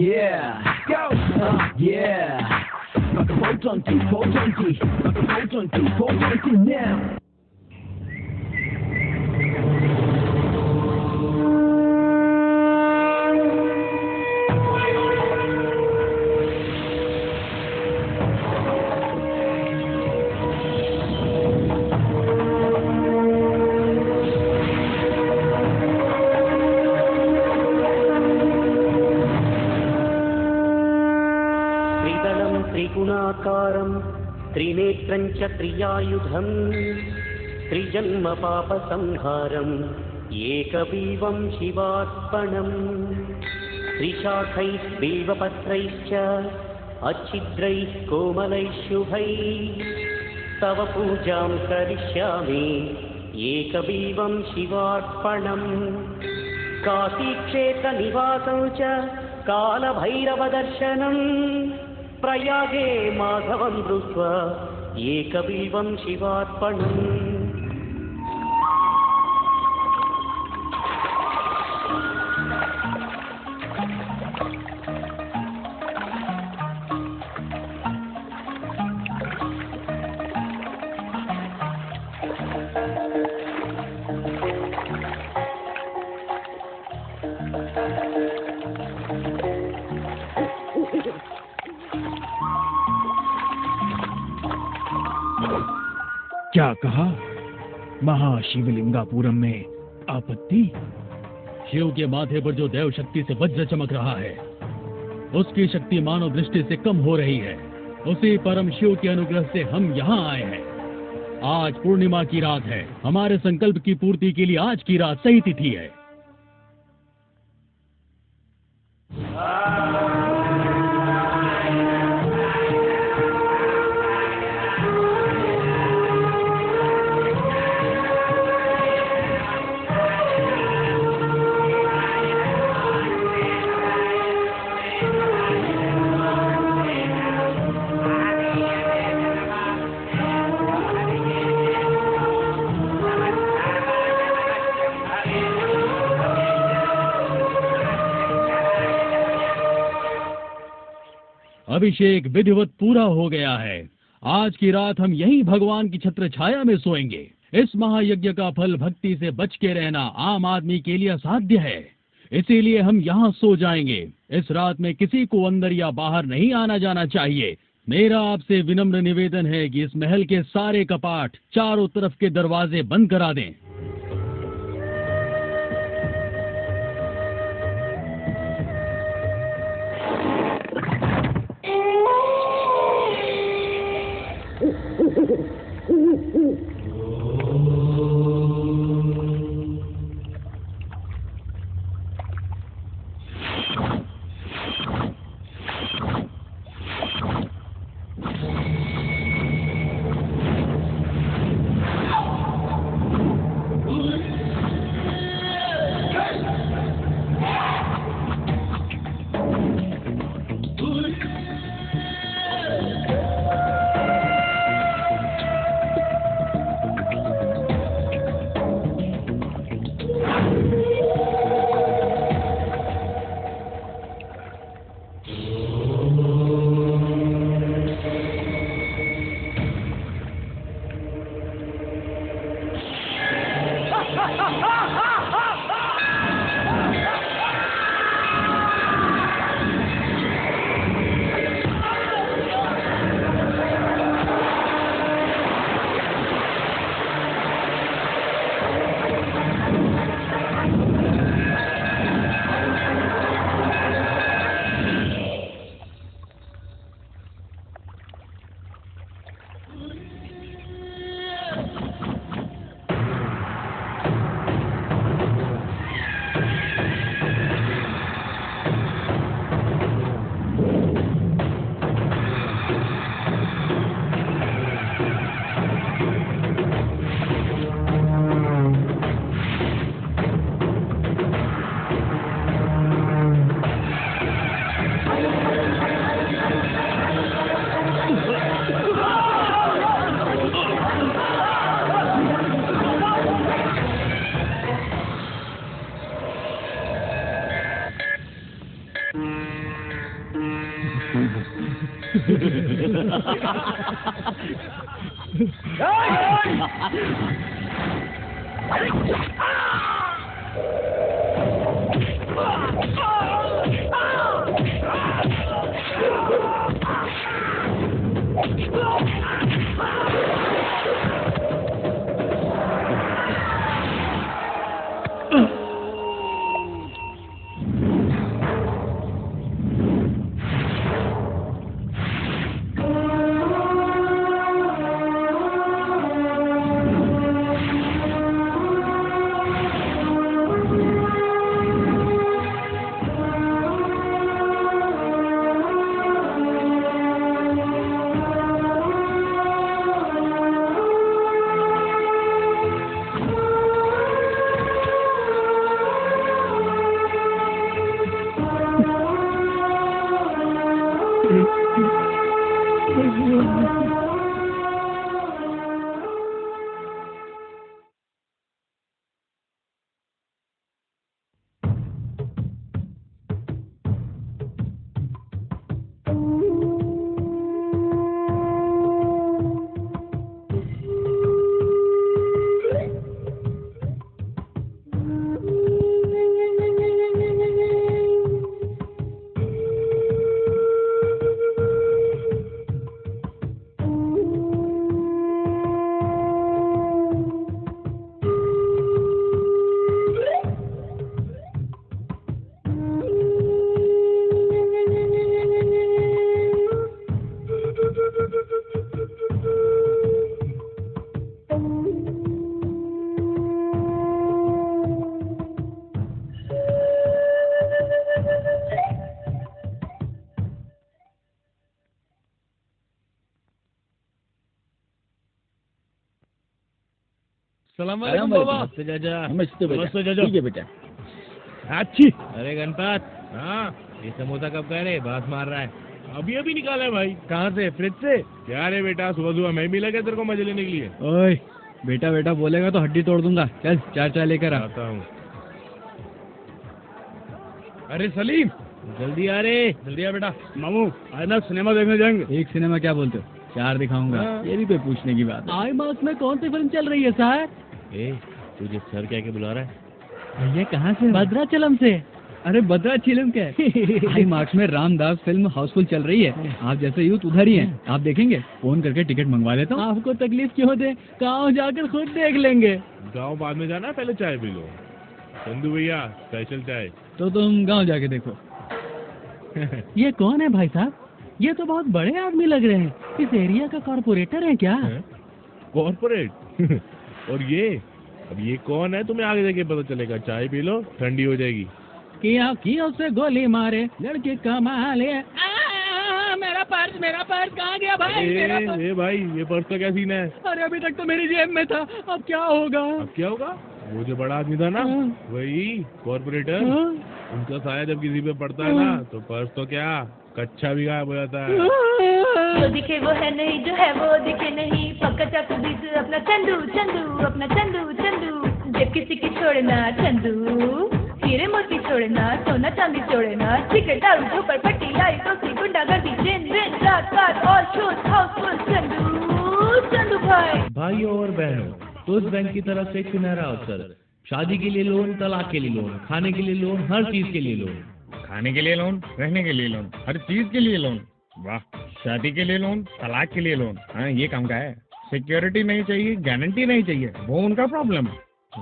Yeah, go! Yeah! Rock and roll junkie, rock and roll junkie now! त्रिगुणाकारं त्रिनेत्रं च त्रियायुधं त्रिजन्म पापसंहारं एकबिल्वं शिवार्पणं त्रिशाखैः बिल्वपत्रैश्च अच्छिद्रैः कोमलैः शुभैः तव पूजां करिष्यामि एकबिल्वं शिवार्पणं काशीक्षेत्रनिवासं च कालभैरवदर्शनम् प्रयागे माधवं दृष्ट्वा एकबिल्वं शिवार्पणम् क्या कहा? महाशिवलिंगापुरम में आपत्ति? शिव के माथे पर जो देव शक्ति से वज्र चमक रहा है, उसकी शक्ति मानव दृष्टि से कम हो रही है। उसी परम शिव के अनुग्रह से हम यहाँ आए हैं। आज पूर्णिमा की रात है। हमारे संकल्प की पूर्ति के लिए आज की रात सही तिथि है। अभिषेक विधिवत पूरा हो गया है। आज की रात हम यहीं भगवान की छत्र छाया में सोएंगे। इस महायज्ञ का फल भक्ति से बच के रहना आम आदमी के लिए असाध्य है, इसीलिए हम यहाँ सो जाएंगे। इस रात में किसी को अंदर या बाहर नहीं आना जाना चाहिए। मेरा आपसे विनम्र निवेदन है कि इस महल के सारे कपाट, चारों तरफ के दरवाजे बंद करा दें। सलाम वालेकुम बाबा। नमस्ते चाचा। नमस्ते बेटा। नमस्ते चाचा। ठीक है बेटा। अच्छी। अरे गणपत, हाँ ये समोसा कब कह रहे? बात मार रहा है। अभी अभी निकाला है भाई। कहाँ से? फ्रिज से? क्या रे बेटा, सुबह सुबह मैं मिला क्या तेरे को मजे लेने के लिए? ओए बेटा बेटा बोलेगा तो हड्डी तोड़ दूंगा। चल चार चाय लेकर आ। आता हूँ। अरे सलीम, जल्दी आ रे, जल्दी आ बेटा। मामू आज ना सिनेमा देखने जाएंगे। एक सिनेमा क्या बोलते हो? चार दिखाऊंगा। हाँ। ये भी कोई पूछने की बात है। आई मार्क्स में कौन सी फिल्म चल रही है सर? ए, तुझे सर क्या के बुला रहा है? भैया कहाँ से? भद्राचलम से। अरे भद्राचलम क्या है? आई मार्क्स में रामदास फिल्म हाउसफुल चल रही है। आप जैसे यूथ उधर ही हैं। आप देखेंगे? फोन करके टिकट मंगवा लेता हूँ। आपको तकलीफ क्यों दे? गाँव जाकर खुद देख लेंगे। गाँव बाद में जाना, पहले चाय पी लो। चंदू भैया स्पेशल चाय। तो तुम गाँव जाके देखो। ये कौन है भाई साहब? ये तो बहुत बड़े आदमी लग रहे हैं। इस एरिया का कॉर्पोरेटर है क्या? कॉर्पोरेट? और ये अब ये कौन है तुम्हें आगे जाके पता चलेगा। चाय पी लो, ठंडी हो जाएगी। किया उसे गोली मारे लड़के कमाल है। मेरा पर्स कहाँ गया भाई? मेरा पर्स। ए भाई, ये पर्स का क्या सीन है? अरे अभी तक तो मेरी जेब में था, अब क्या होगा? अब क्या होगा? वो जो बड़ा आदमी था ना, वही कॉर्पोरेटर, उनका साया जब किसी पे पड़ता है ना, तो पर्स तो क्या कच्चा भी गायब हो जाता है। जो दिखे वो है नहीं, जो है वो दिखे नहीं। पक्का चाकू बीच अपना चंदू चंदू, अपना चंदू चंदू। जब किसी की छोड़ना चंदू, हीरे मोती छोड़ना, सोना चांदी छोड़ना। सिगरेट दारू झोपड़ पट्टी लाई टोकरी गुंडागर्दी, दिन रात और शोध हाउसफुल चंदू चंदू भाई। भाइयों और बहनों, टोस्ट बैंक की तरफ से एक सुनहरा अवसर। शादी के लिए लोन, तलाक के लिए लोन, खाने के लिए लोन, हर चीज के लिए लोन। खाने के लिए लोन, रहने के लिए लोन, हर चीज के लिए लोन। वाह, शादी के लिए लोन, तलाक के लिए लोन। हाँ, ये काम का है। सिक्योरिटी नहीं चाहिए, गारंटी नहीं चाहिए, वो उनका प्रॉब्लम है।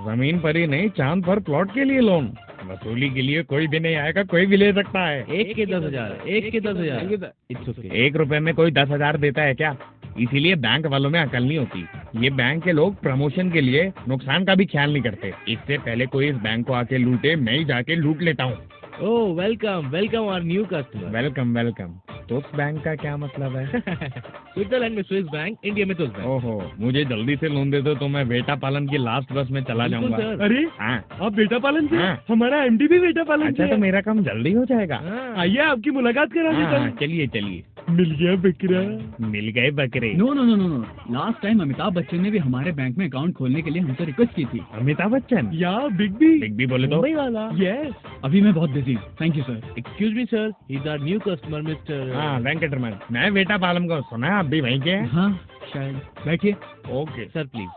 जमीन पर ही नहीं, चांद पर प्लॉट के लिए लोन। वसूली के लिए कोई भी नहीं आएगा, कोई भी ले सकता है। एक के 10,000, एक के 10,000। एक रुपए में कोई 10,000 देता है क्या? इसीलिए बैंक वालों में अकल नहीं होती। ये बैंक के लोग प्रमोशन के लिए नुकसान का भी ख्याल नहीं करते। इससे पहले कोई इस बैंक को आके लूटे, मैं ही जाके लूट लेता हूँ। Oh welcome welcome our new customer. Welcome welcome. तो उस बैंक का क्या मतलब है? स्विट्जरलैंड में स्विस बैंक, इंडिया में टोस्ट बैंक। ओहो, मुझे जल्दी से लोन दे दो तो मैं बेटा पालन की लास्ट बस में चला बिल्कुल जाऊंगा। सर। अरे हाँ। आप बेटा पालन से? हाँ। हमारा एमडी भी बेटा पालन अच्छा, से तो है। मेरा काम जल्दी हो जाएगा। आइए आपकी मुलाकात करा देता हाँ, हूँ। चलिए चलिए। मिल गया बकरा। मिल गए बकरे। No no no no no. Last time Amitabh Bachchan ने भी हमारे बैंक में अकाउंट खोलने के लिए हमसे रिक्वेस्ट की थी। अमिताभ बच्चन? या बिग बी। बिग बी बोले तो? मुंबई वाला। यस। अभी मैं बहुत बिजी हूँ। Thank you sir. Excuse me sir, he is our new customer mister. हाँ वेंकटरमन, मैं बेटा पालम को सुना है, आप भी वहीं के हैं? हाँ शायद। बैठिए। Okay sir please.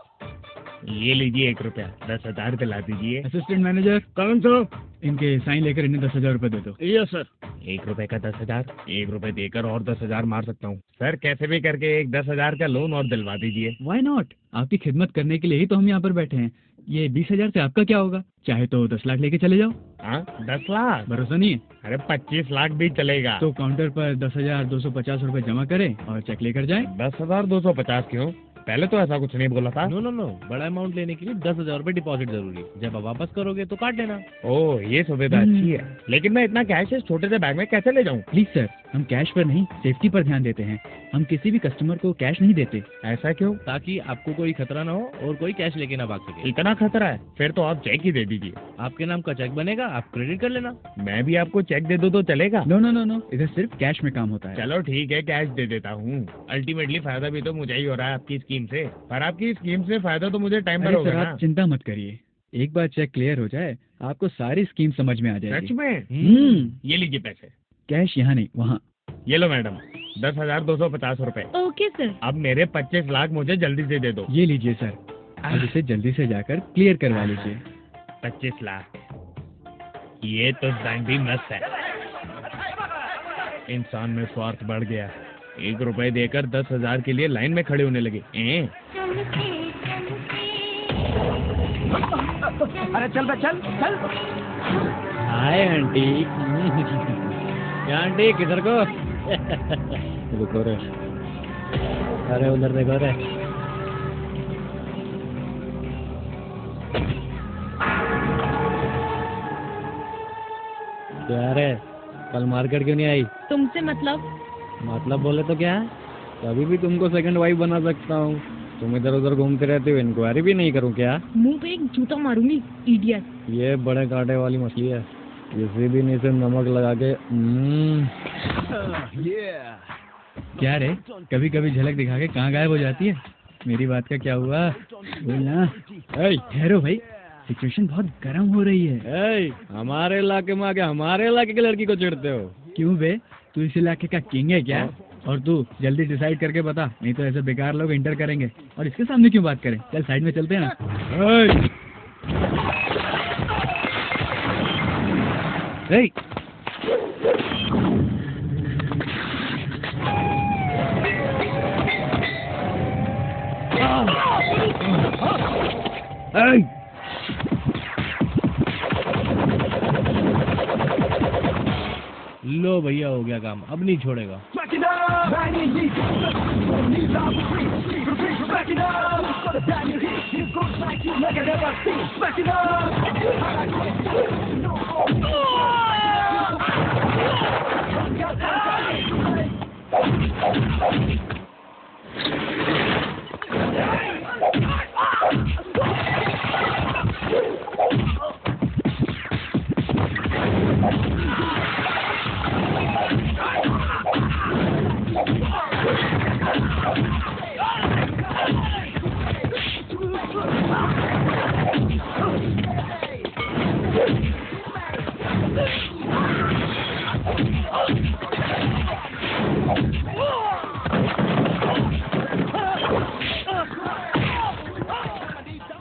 ये लीजिए 1 रुपया, 10,000 दिला दीजिए। असिस्टेंट मैनेजर, कौन सर? इनके साइन लेकर इन्हें 10,000 रुपए दे दो। Yes sir. 1 रुपए का 10,000, 1 रुपए देकर और 10,000 मार सकता हूँ। सर कैसे भी करके एक 10,000 का लोन और दिलवा दीजिए। व्हाई नॉट, आपकी खिदमत करने के लिए ही तो हम यहाँ पर बैठे हैं। ये 20,000 से आपका क्या होगा? चाहे तो 10 लाख लेके चले जाओ। हाँ 10 लाख? भरोसा नहीं है अरे 25 लाख भी चलेगा। तो काउंटर पर 10,250 रुपए जमा करें और चेक लेकर जाएं। 10,250 क्यों? पहले तो ऐसा कुछ नहीं बोला था। नो नो नो, बड़ा अमाउंट लेने के लिए 10,000 रुपए डिपॉजिट जरूरी है। जब आप वापस करोगे तो काट देना। ओह ये सुविधा अच्छी है, लेकिन मैं इतना कैश इस छोटे से बैग में कैसे ले जाऊँ? प्लीज सर, हम कैश पर नहीं सेफ्टी पर ध्यान देते हैं। हम किसी भी कस्टमर को कैश नहीं देते। ऐसा क्यों? ताकि आपको कोई खतरा ना हो और कोई कैश लेके ना भाग सके। इतना खतरा है? फिर तो आप चेक ही दे दीजिए। आपके नाम का चेक बनेगा, आप क्रेडिट कर लेना। मैं भी आपको चेक दे दूँ तो चलेगा? नो नो नो नो, इधर सिर्फ कैश में काम होता है। चलो ठीक है, कैश दे देता हूँ। अल्टीमेटली फायदा भी तो मुझे ही हो रहा है आपकी स्कीम से, पर आपकी स्कीम से फायदा तो मुझे टाइम पर अरे होगा सर ना। आप चिंता मत करिए, एक बार चेक क्लियर हो जाए आपको सारी स्कीम समझ में आ सच जाएगी। में? ये लीजिए पैसे। कैश यहाँ नहीं, वहाँ। ये लो मैडम, 10,250 रुपए। Okay sir. अब मेरे 25 लाख मुझे जल्दी से दे दो। ये लीजिए सर, अब इसे जल्दी से जाकर क्लियर करवा लीजिए। 25 लाख, ये तो भी मस्त है। इंसान में स्वार्थ बढ़ गया। 1 रुपए देकर 10,000 के लिए लाइन में खड़े होने लगे। अरे चल बे चल चल। Hi aunty. क्या आंटी, किधर को? रुको रे, अरे उधर देखो रे। क्या रे, कल मार्केट क्यों नहीं आई? तुमसे मतलब बोले तो क्या? कभी भी तुमको सेकंड वाइफ बना सकता हूँ। तुम इधर उधर घूमते रहते हो, इंक्वायरी भी नहीं करूँ क्या? मुंह पे एक जूता मारूंगी, इडियट। ये बड़े कांटे वाली मछली है, किसी भी नीचे नमक लगा के क्या रे, कभी कभी झलक दिखा के कहाँ गायब हो जाती है? मेरी बात का क्या हुआ? बोल ना। ठहरो भाई, सिचुएशन बहुत गर्म हो रही है। हमारे इलाके में आके हमारे इलाके की लड़की को चिढ़ते हो? क्यों बे, तू इस इलाके का किंग है क्या? और तू जल्दी डिसाइड करके बता, नहीं तो ऐसे बेकार लोग इंटर करेंगे। और इसके सामने क्यों बात करें? चल साइड में चलते हैं ना। लो भैया, हो गया काम, अब नहीं छोड़ेगा। Back it up, bang it, knees out, repeat, back it up, for the bang it, it goes like you like I never seen. Back it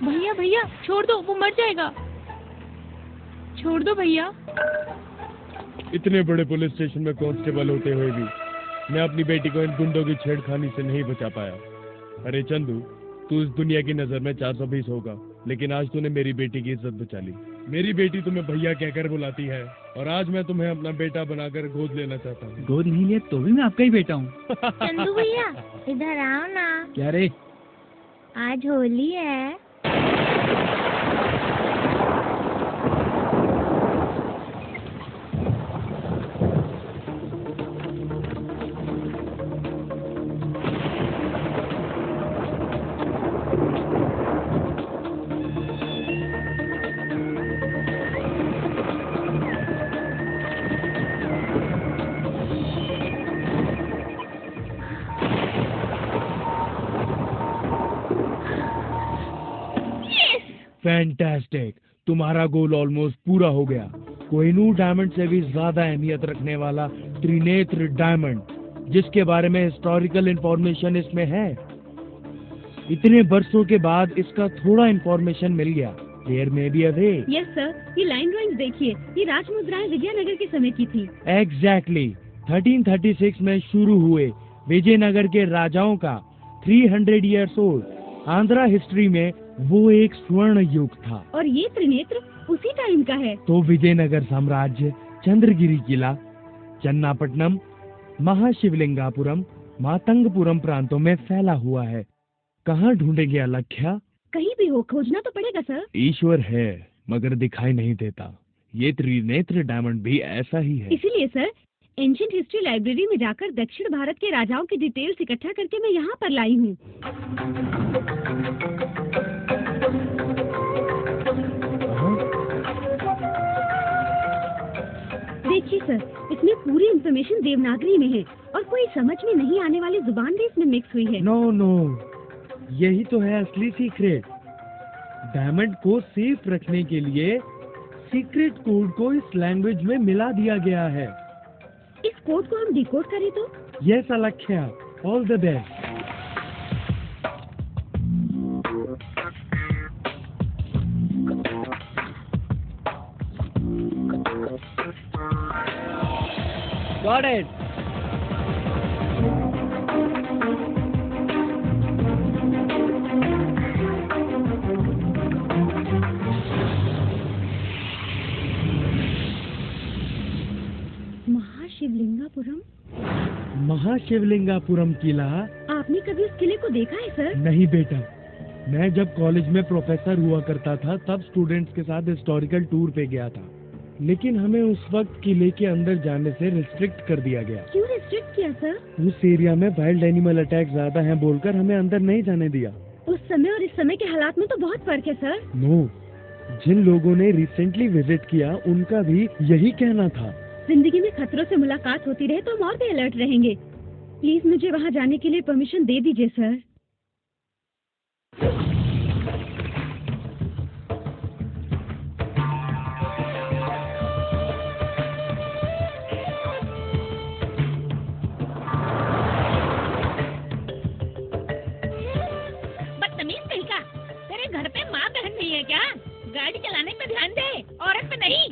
भैया भैया छोड़ दो, वो मर जाएगा। छोड़ दो भैया। इतने बड़े पुलिस स्टेशन में कांस्टेबल होते हुए भी मैं अपनी बेटी को इन गुंडों की छेड़खानी से नहीं बचा पाया। अरे चंदू, तू इस दुनिया की नजर में 420 होगा, लेकिन आज तूने मेरी बेटी की इज्जत बचा ली। मेरी बेटी तुम्हें भैया कहकर बुलाती है और आज मैं तुम्हें अपना बेटा बनाकर गोद लेना चाहता हूँ। गोद नहीं लिया तो भी मैं आपका ही बेटा हूँ। चंदू भैया इधर आओ ना, क्या रे? आज होली है। फैंटास्टिक, तुम्हारा गोल ऑलमोस्ट पूरा हो गया। कोहिनूर डायमंड से भी ज्यादा अहमियत रखने वाला त्रिनेत्र डायमंड जिसके बारे में हिस्टोरिकल इंफॉर्मेशन इसमें है। इतने बरसों के बाद इसका थोड़ा इंफॉर्मेशन मिल गया। देयर में be a way. Yes sir, ये लाइन ड्राइंग देखिए, ये राजमुद्राएं विजयनगर के समय की थी। एग्जैक्टली 1336 में शुरू हुए विजयनगर के राजाओं का 300 इयर्स ओल्ड आंध्रा हिस्ट्री में वो एक स्वर्ण युग था। और ये त्रिनेत्र उसी टाइम का है। तो विजयनगर साम्राज्य चंद्रगिरी किला, चन्नापट्टनम, महाशिवलिंगापुरम, मातंगपुरम प्रांतों में फैला हुआ है। कहाँ ढूंढेंगे अलख्या? कहीं भी हो, खोजना तो पड़ेगा सर। ईश्वर है मगर दिखाई नहीं देता। ये त्रिनेत्र डायमंड भी ऐसा ही है। इसीलिए सर एंशिएंट हिस्ट्री लाइब्रेरी में जाकर दक्षिण भारत के राजाओं की डिटेल्स इकट्ठा करके मैं यहाँ पर लाई हूँ। देखिए सर, इसमें पूरी इंफॉर्मेशन देवनागरी में है और कोई समझ में नहीं आने वाली जुबान भी इसमें मिक्स हुई है। नो, यही तो है असली सीक्रेट। डायमंड को सेफ रखने के लिए सीक्रेट कोड को इस लैंग्वेज में मिला दिया गया है। इस कोड को हम डिकोड करें तो? Yes Alakhya, all the best. Got it. Mahashivalingapuram किला। आपने कभी उस किले को देखा है सर? नहीं बेटा, मैं जब कॉलेज में प्रोफेसर हुआ करता था तब स्टूडेंट्स के साथ हिस्टोरिकल टूर पे गया था, लेकिन हमें उस वक्त किले के अंदर जाने से रिस्ट्रिक्ट कर दिया गया। क्यों रिस्ट्रिक्ट किया सर? उस एरिया में वाइल्ड एनिमल अटैक ज्यादा हैं बोलकर हमें अंदर नहीं जाने दिया। उस समय और इस समय के हालात में तो बहुत फर्क है सर। नो, जिन लोगों ने रिसेंटली विजिट किया उनका भी यही कहना था। जिंदगी में खतरों से मुलाकात होती रहे तो हम और भी अलर्ट रहेंगे। प्लीज मुझे वहाँ जाने के लिए परमिशन दे दीजिए सर। बदतमीज कहीं का, तेरे घर पे माँ बहन नहीं है क्या? गाड़ी चलाने पे ध्यान दे, औरत पे नहीं।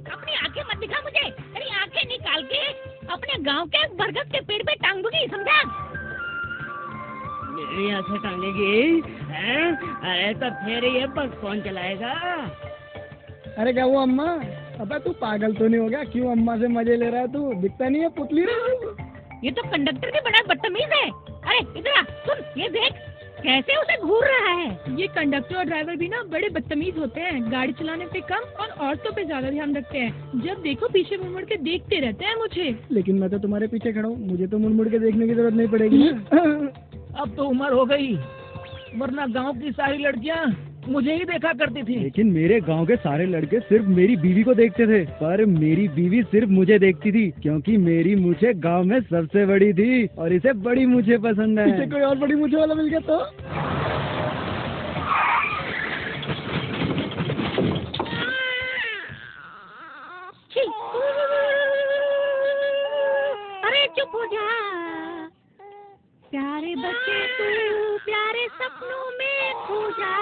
अपनी आंखें मत दिखा मुझे, तेरी आंखें निकाल के अपने गांव के बरगद के पेड़ पे टांग दूंगी, समझा? मेरी आंखें टांगेगी? अरे तो फिर ये बस कौन चलाएगा? अरे क्या वो अम्मा? अबे तू पागल तो नहीं हो गया? क्यों अम्मा से मजे ले रहा है तू? दिखता नहीं है पुतली रे। ये तो कंडक्टर भी बड़ा बदतमीज है। अरे इधर आ, सुन ये देख कैसे उसे घूर रहा है। ये कंडक्टर और ड्राइवर भी ना बड़े बदतमीज होते हैं। गाड़ी चलाने पे कम और औरतों पे ज्यादा ध्यान रखते हैं। जब देखो पीछे मुड़ मुड़ के देखते रहते हैं मुझे। लेकिन मैं तो तुम्हारे पीछे खड़ा हूँ, मुझे तो मुड़ मुड़ के देखने की जरूरत नहीं पड़ेगी ना। अब तो उम्र हो गई, वरना गांव की सारी लड़कियां मुझे ही देखा करती थी। लेकिन मेरे गांव के सारे लड़के सिर्फ मेरी बीवी को देखते थे, पर मेरी बीवी सिर्फ मुझे देखती थी क्योंकि मेरी मूछें गांव में सबसे बड़ी थी और इसे बड़ी मूछें पसंद है। इसे कोई और बड़ी मूछें वाला मिल गया तो? अरे चुप हो जा प्यारे बच्चे, तू प्यारे सपनों में खो जा।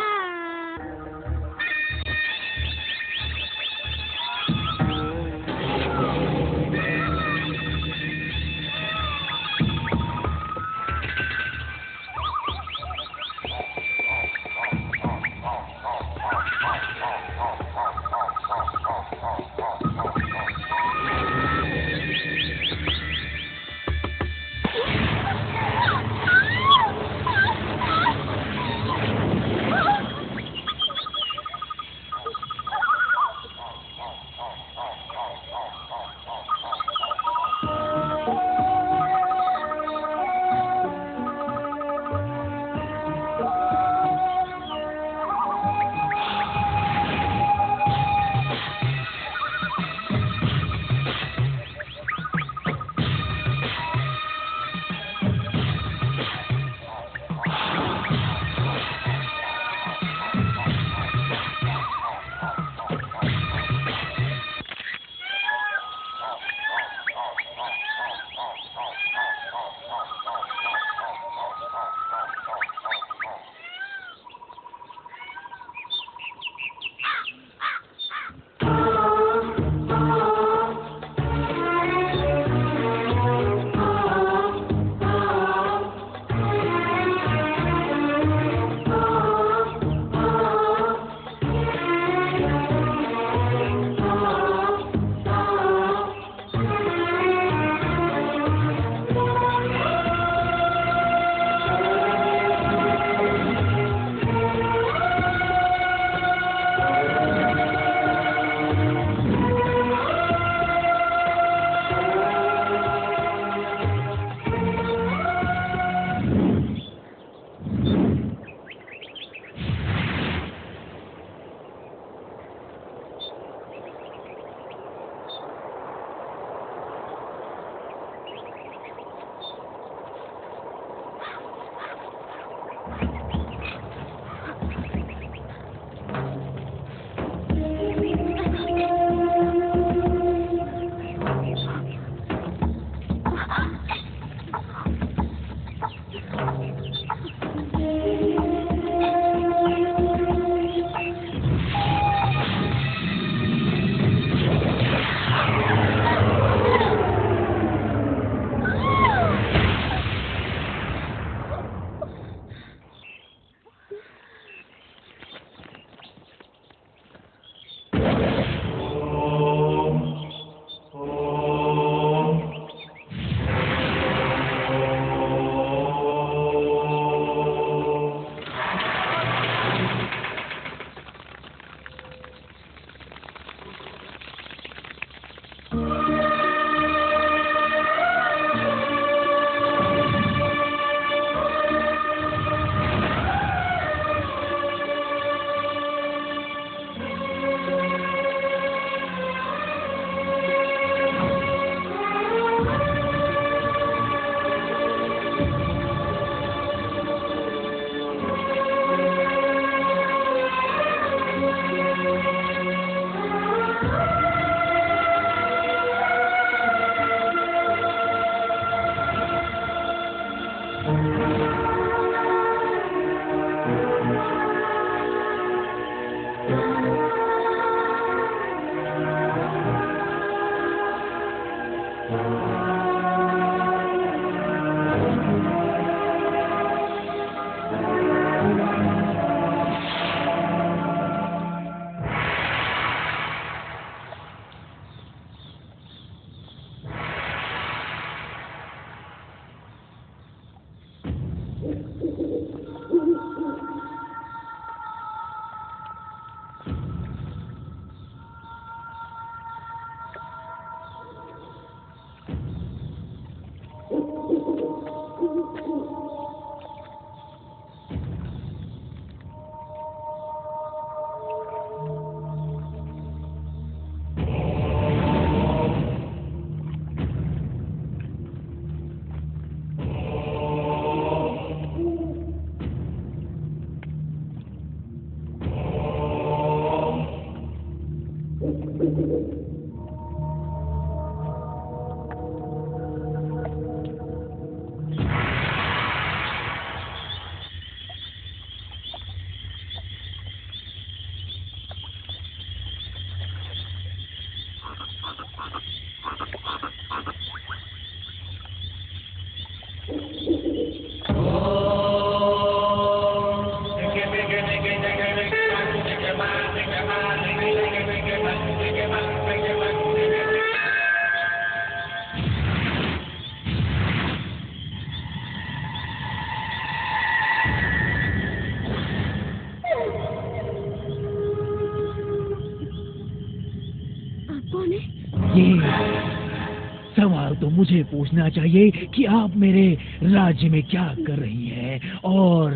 सवाल तो मुझे पूछना चाहिए कि आप मेरे राज्य में क्या कर रही हैं और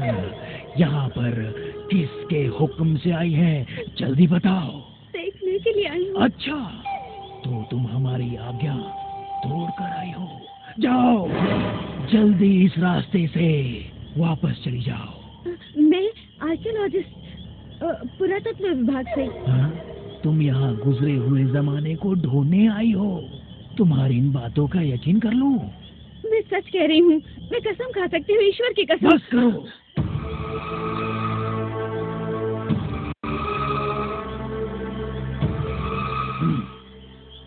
यहाँ पर किसके हुक्म से आई हैं, जल्दी बताओ। देखने के लिए आई हूँ। अच्छा, तो तुम हमारी आज्ञा तोड़ कर आई हो। जाओ, जल्दी इस रास्ते से वापस चली जाओ। मैं आर्कियोलॉजिस्ट पुरातत्व विभाग से। हाँ? तुम यहाँ गुजरे हुए जमाने को ढूंढने आई हो। तुम्हारी इन बातों का यकीन कर लूं? मैं सच कह रही हूँ। मैं कसम खा सकती हूँ, ईश्वर की कसम। बस करो।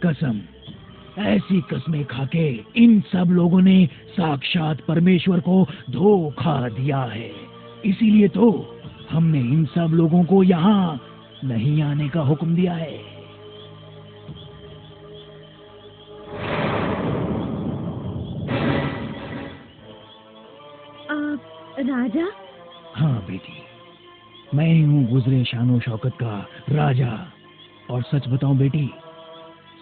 कसम, ऐसी कसमें खाके इन सब लोगों ने साक्षात परमेश्वर को धोखा दिया है। इसीलिए तो हमने इन सब लोगों को यहाँ नहीं आने का हुक्म दिया है। राजा? हाँ बेटी, मैं ही हूँ गुजरे शानो शौकत का राजा। और सच बताऊं बेटी,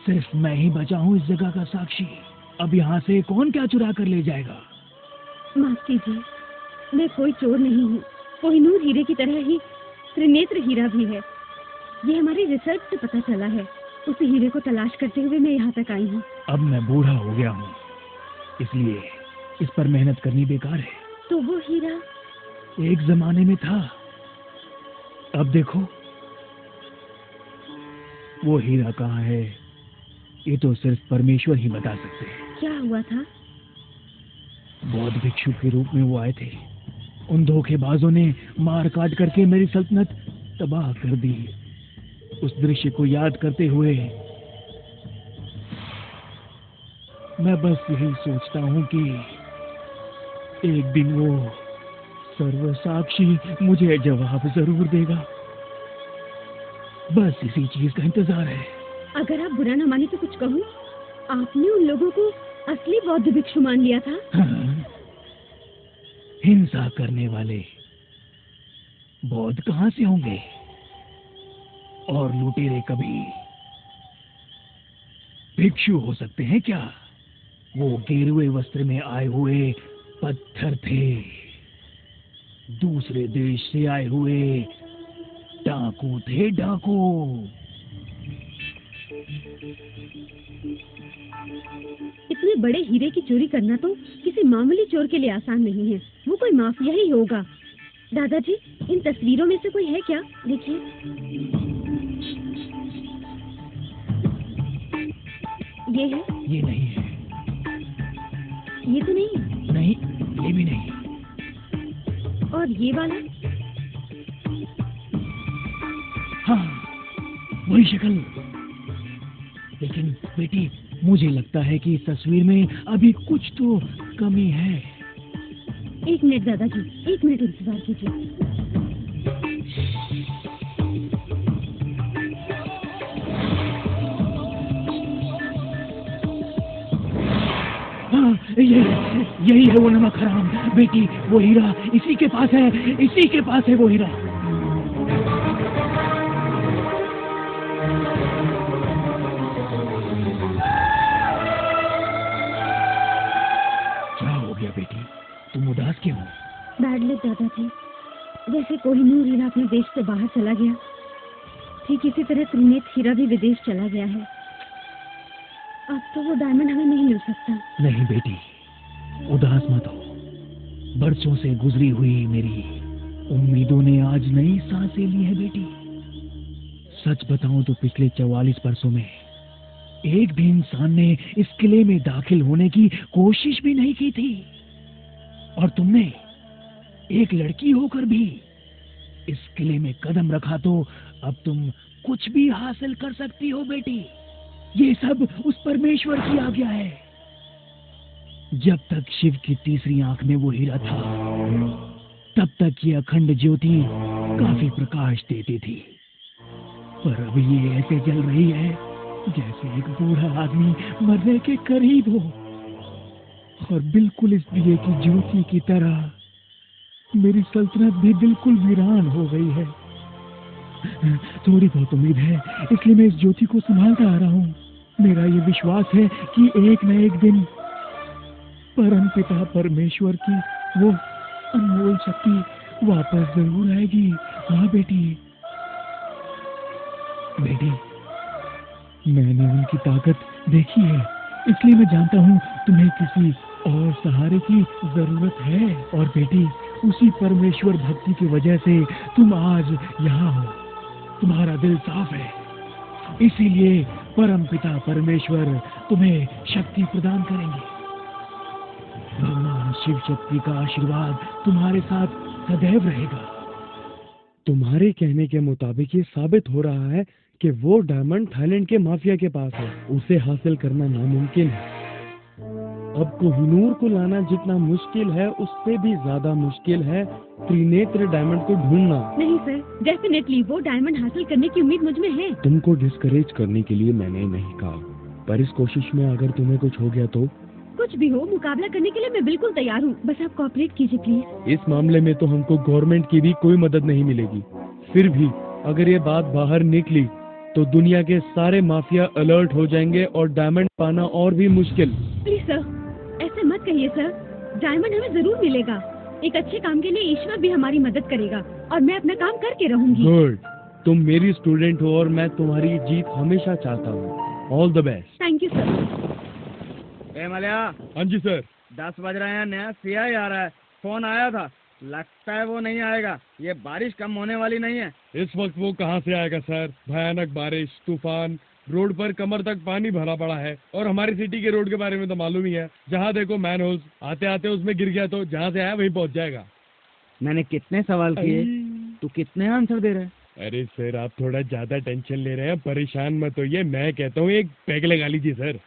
सिर्फ मैं ही बचा हूँ इस जगह का साक्षी। अब यहाँ से कौन क्या चुरा कर ले जाएगा? माफ कीजिए, मैं कोई चोर नहीं हूँ। कोहिनूर हीरे की तरह ही त्रिनेत्र हीरा भी है। ये हमारी रिसर्च से पता चला है। उस हीरे को तलाश करते हुए मैं यहाँ तक आई हूँ। अब मैं बूढ़ा हो गया हूँ, इसलिए इस पर मेहनत करनी बेकार है। तो वो हीरा एक जमाने में था, अब देखो वो हीरा कहाँ है, ये तो सिर्फ परमेश्वर ही बता सकते हैं। क्या हुआ था? बौद्ध भिक्षु के रूप में वो आए थे। उन धोखेबाजों ने मार काट करके मेरी सल्तनत तबाह कर दी। उस दृश्य को याद करते हुए मैं बस यही सोचता हूँ कि एक दिन वो सर्व साक्षी मुझे जवाब जरूर देगा। बस इसी चीज का इंतजार है। अगर आप बुरा न माने तो कुछ कहूँ। आपने उन लोगों को असली बौद्ध भिक्षु मान लिया था? हाँ, हिंसा करने वाले बौद्ध कहाँ से होंगे? और लुटेरे कभी भिक्षु हो सकते हैं क्या? वो गेरुए वस्त्र में आए हुए पत्थर थे, दूसरे देश से आए हुए डाकू थे, डाकू। इतने बड़े हीरे की चोरी करना तो किसी मामूली चोर के लिए आसान नहीं है। वो कोई माफिया ही होगा। दादाजी, इन तस्वीरों में से कोई है क्या? देखिए। ये है? ये नहीं है। ये तो नहीं है। नहीं, ये भी नहीं। और ये वाला? हाँ, वही शक्ल। लेकिन बेटी, मुझे लगता है कि इस तस्वीर में अभी कुछ तो कमी है। एक मिनट दादाजी, एक मिनट इंतजार कीजिए। हाँ, यही है वो नमक हराम। बेटी, वो हीरा इसी के पास है, इसी के पास है वो हीरा। क्या हो गया बेटी, तुम उदास क्यों हो? बैड लक दादाजी, जैसे कोहिनूर हीरा अपने देश से बाहर चला गया, ठीक इसी तरह त्रिनेत्र हीरा भी विदेश चला गया है। अब तो वो डायमंड हमें नहीं मिल सकता। नहीं बेटी, उदास मत हो। बरसों से गुजरी हुई मेरी उम्मीदों ने आज नई सांसें ली है बेटी। सच बताऊं तो पिछले 44 वर्षों में एक भी इंसान ने इस किले में दाखिल होने की कोशिश भी नहीं की थी, और तुमने एक लड़की होकर भी इस किले में कदम रखा, तो अब तुम कुछ भी हासिल कर सकती हो बेटी। ये सब उस परमेश्वर की आज्ञा है। जब तक शिव की तीसरी आंख में वो हीरा था, तब तक ये अखंड ज्योति काफी प्रकाश देती थी, पर अब ये ऐसे जल रही है जैसे एक बूढ़ा आदमी मरने के करीब हो। और बिल्कुल इस दिए की ज्योति की तरह मेरी सल्तनत भी बिल्कुल वीरान हो गई है। थोड़ी बहुत उम्मीद है, इसलिए मैं इस ज्योति को संभालता आ रहा हूँ। मेरा ये विश्वास है कि एक न एक दिन परम पिता परमेश्वर की वो अनमोल शक्ति वापस जरूर आएगी। हाँ बेटी, बेटी, मैंने उनकी ताकत देखी है, इसलिए मैं जानता हूँ तुम्हें किसी और सहारे की जरूरत है। और बेटी, उसी परमेश्वर भक्ति की वजह से तुम आज यहाँ हो। तुम्हारा दिल साफ है, इसीलिए परम पिता परमेश्वर तुम्हें शक्ति प्रदान करेंगे। भगवान शिव शक्ति का आशीर्वाद तुम्हारे साथ सदैव रहेगा। तुम्हारे कहने के मुताबिक ये साबित हो रहा है कि वो डायमंड थाईलैंड के माफिया के पास है। उसे हासिल करना नामुमकिन है। अब कोहिनूर को लाना जितना मुश्किल है, उससे भी ज्यादा मुश्किल है त्रिनेत्र डायमंड को ढूंढना। नहीं सर, डेफिनेटली वो डायमंड हासिल करने की उम्मीद मुझ में है। तुमको डिस्करेज करने के लिए मैंने नहीं कहा, पर इस कोशिश में अगर तुम्हें कुछ हो गया तो? कुछ भी हो, मुकाबला करने के लिए मैं बिल्कुल तैयार हूँ। बस आप कोऑपरेट कीजिए प्लीज। इस मामले में तो हमको गवर्नमेंट की भी कोई मदद नहीं मिलेगी। फिर भी अगर ये बात बाहर निकली तो दुनिया के सारे माफिया अलर्ट हो जाएंगे और डायमंड पाना और भी मुश्किल। प्लीज सर, ऐसे मत कहिए सर। डायमंड हमें जरूर मिलेगा। एक अच्छे काम के लिए ईश्वर भी हमारी मदद करेगा, और मैं अपना काम करके रहूंगी। गुड, तुम मेरी स्टूडेंट हो और मैं तुम्हारी जीत हमेशा चाहता हूँ। All the best. Thank you sir. मलया। हाँ जी सर। 10 बज रहे हैं, नया सीआई आ रहा है। फोन आया था, लगता है वो नहीं आएगा। ये बारिश कम होने वाली नहीं है। इस वक्त वो कहाँ से आएगा सर? भयानक बारिश, तूफान, रोड पर कमर तक पानी भरा पड़ा है। और हमारी सिटी के रोड के बारे में तो मालूम ही है, जहाँ देखो मैन होल्स। आते आते उसमें गिर गया तो जहाँ से आया वहीं पहुँच जाएगा। मैंने कितने सवाल किए, तू कितने आंसर दे रहे है? अरे सर, आप थोड़ा ज्यादा टेंशन ले रहे हैं। परेशान मत होइए, मैं कहता हूँ एक पैग लगा लीजिए सर।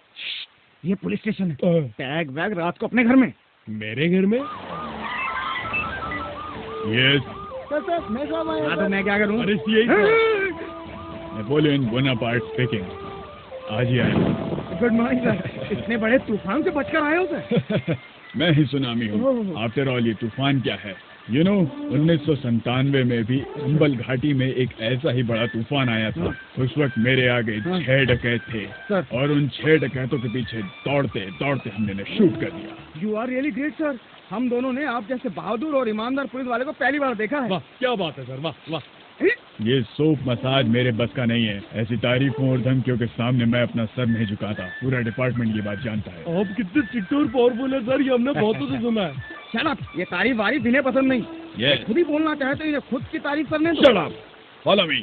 ये पुलिस स्टेशन है। टैग वैग रात को अपने घर में। मेरे घर में? यस सर, मैं कब आया? हाँ तो मैं क्या करूँ? अरे नेपोलियन बोनापार्ट स्पीकिंग। आज ही आया। Good morning sir. इतने बड़े तूफान से बचकर आए हो सर? मैं ही सुनामी हूँ। आफ्टर ऑल ये तूफान क्या है? यू नो 1997 में भी अंबल घाटी में एक ऐसा ही बड़ा तूफान आया था। उस वक्त मेरे आगे 6 डकैत थे और उन 6 डकैतों के पीछे दौड़ते दौड़ते हमने शूट कर दिया। You are really great sir. हम दोनों ने आप जैसे बहादुर और ईमानदार पुलिस वाले को पहली बार देखा है। वाह, क्या बात है सर, वाह वाह। ये सोप मसाज मेरे बस का नहीं है। ऐसी तारीफों और धमकियों के सामने मैं अपना सर नहीं झुकाता। पूरा डिपार्टमेंट ये बात जानता है। आप कितने स्ट्रिक्ट और पावरफुल है सर, ये हमने बहुतों से सुना है। शट अप, ये तारीफ वारीफ इन्हें पसंद नहीं। Yes. खुद ही बोलना चाहे तो इन्हें खुद की तारीफ करने दो। Shut up. Follow me.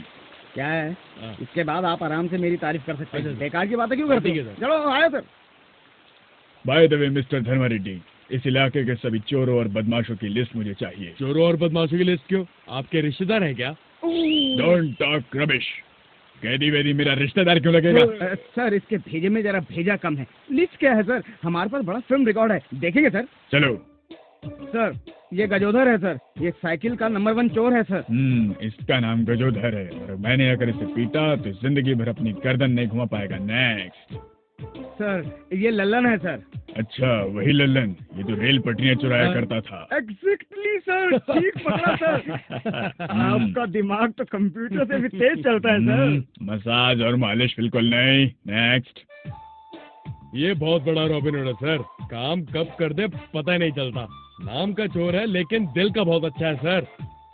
क्या है? इसके बाद आप आराम से मेरी तारीफ कर सकते हैं। बेकार की बातें क्यों करते हैं? चलो आया sir. By the way mister Dharma Reddy, इस इलाके के सभी चोरों और बदमाशों की लिस्ट मुझे चाहिए। चोरों और बदमाशों की लिस्ट क्यों? आपके रिश्तेदार हैं क्या? Don't talk rubbish. कैदी वेदी मेरा रिश्तेदार क्यों लगेगा? सर, इसके भेजे में जरा भेजा कम है। लिस्ट क्या है सर? हमारे पास बड़ा फिल्म रिकॉर्ड है, देखेंगे सर? चलो। सर, ये गजोधर है सर। ये साइकिल का नंबर 1 चोर है सर। इसका नाम गजोधर है और मैंने अगर इसे पीटा तो जिंदगी भर अपनी गर्दन नहीं घुमा पाएगा। नेक्स्ट। सर ये लल्लन है सर। अच्छा वही लल्लन, ये तो रेल पटरियां चुराया करता था। एग्जैक्टली सर, ठीक पकड़ा सर। आपका दिमाग तो कंप्यूटर से भी तेज चलता है सर। मसाज और मालिश बिल्कुल नहीं। नेक्स्ट। ये बहुत बड़ा रॉबिन हुड है सर, काम कब कर दे पता ही नहीं चलता। नाम का चोर है लेकिन दिल का बहुत अच्छा है सर।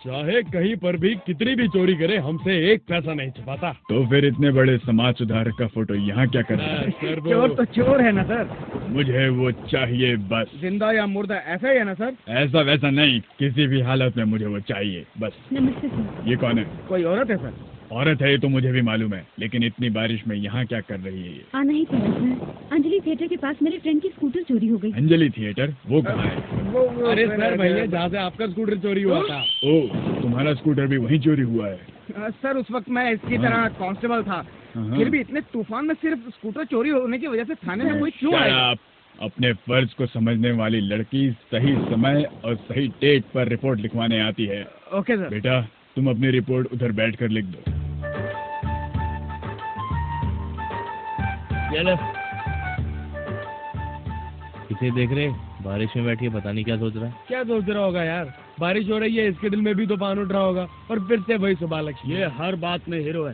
चाहे कहीं पर भी कितनी भी चोरी करे हमसे एक पैसा नहीं छुपाता। तो फिर इतने बड़े समाज सुधारक का फोटो यहाँ क्या कर रहा है? सर चोर तो चोर है ना सर। मुझे वो चाहिए बस। जिंदा या मुर्दा ऐसा ही है ना सर? ऐसा वैसा नहीं, किसी भी हालत में मुझे वो चाहिए बस। नमस्ते सर। ये कौन है? कोई औरत है सर। औरत है ये तो मुझे भी मालूम है, लेकिन इतनी बारिश में यहाँ क्या कर रही है ये? आना ही पड़ा सर। अंजलि थिएटर के पास मेरे फ्रेंड की स्कूटर चोरी हो गई। अंजलि थिएटर वो कहाँ है? अरे सर भैया जहाँ से आपका स्कूटर चोरी हुआ था। ओ तुम्हारा स्कूटर भी वहीं चोरी हुआ है? सर उस वक्त मैं इसकी तरह कांस्टेबल था, फिर भी इतने तूफान में सिर्फ स्कूटर चोरी होने की वजह से थाने में कोई क्यों आया? आप अपने फर्ज को समझने वाली लड़की सही समय और सही डेट पर रिपोर्ट लिखवाने आती है। Okay sir. बेटा तुम अपनी रिपोर्ट उधर बैठकर लिख दो। चलो इसे देख रहे, बारिश में बैठी है, पता नहीं क्या सोच रहा है। क्या सोच रहा होगा यार, बारिश हो रही है, इसके दिल में भी तूफान उठ रहा होगा। और फिर से वही सुबह लक्ष्मी। ये हर बात में हीरो है,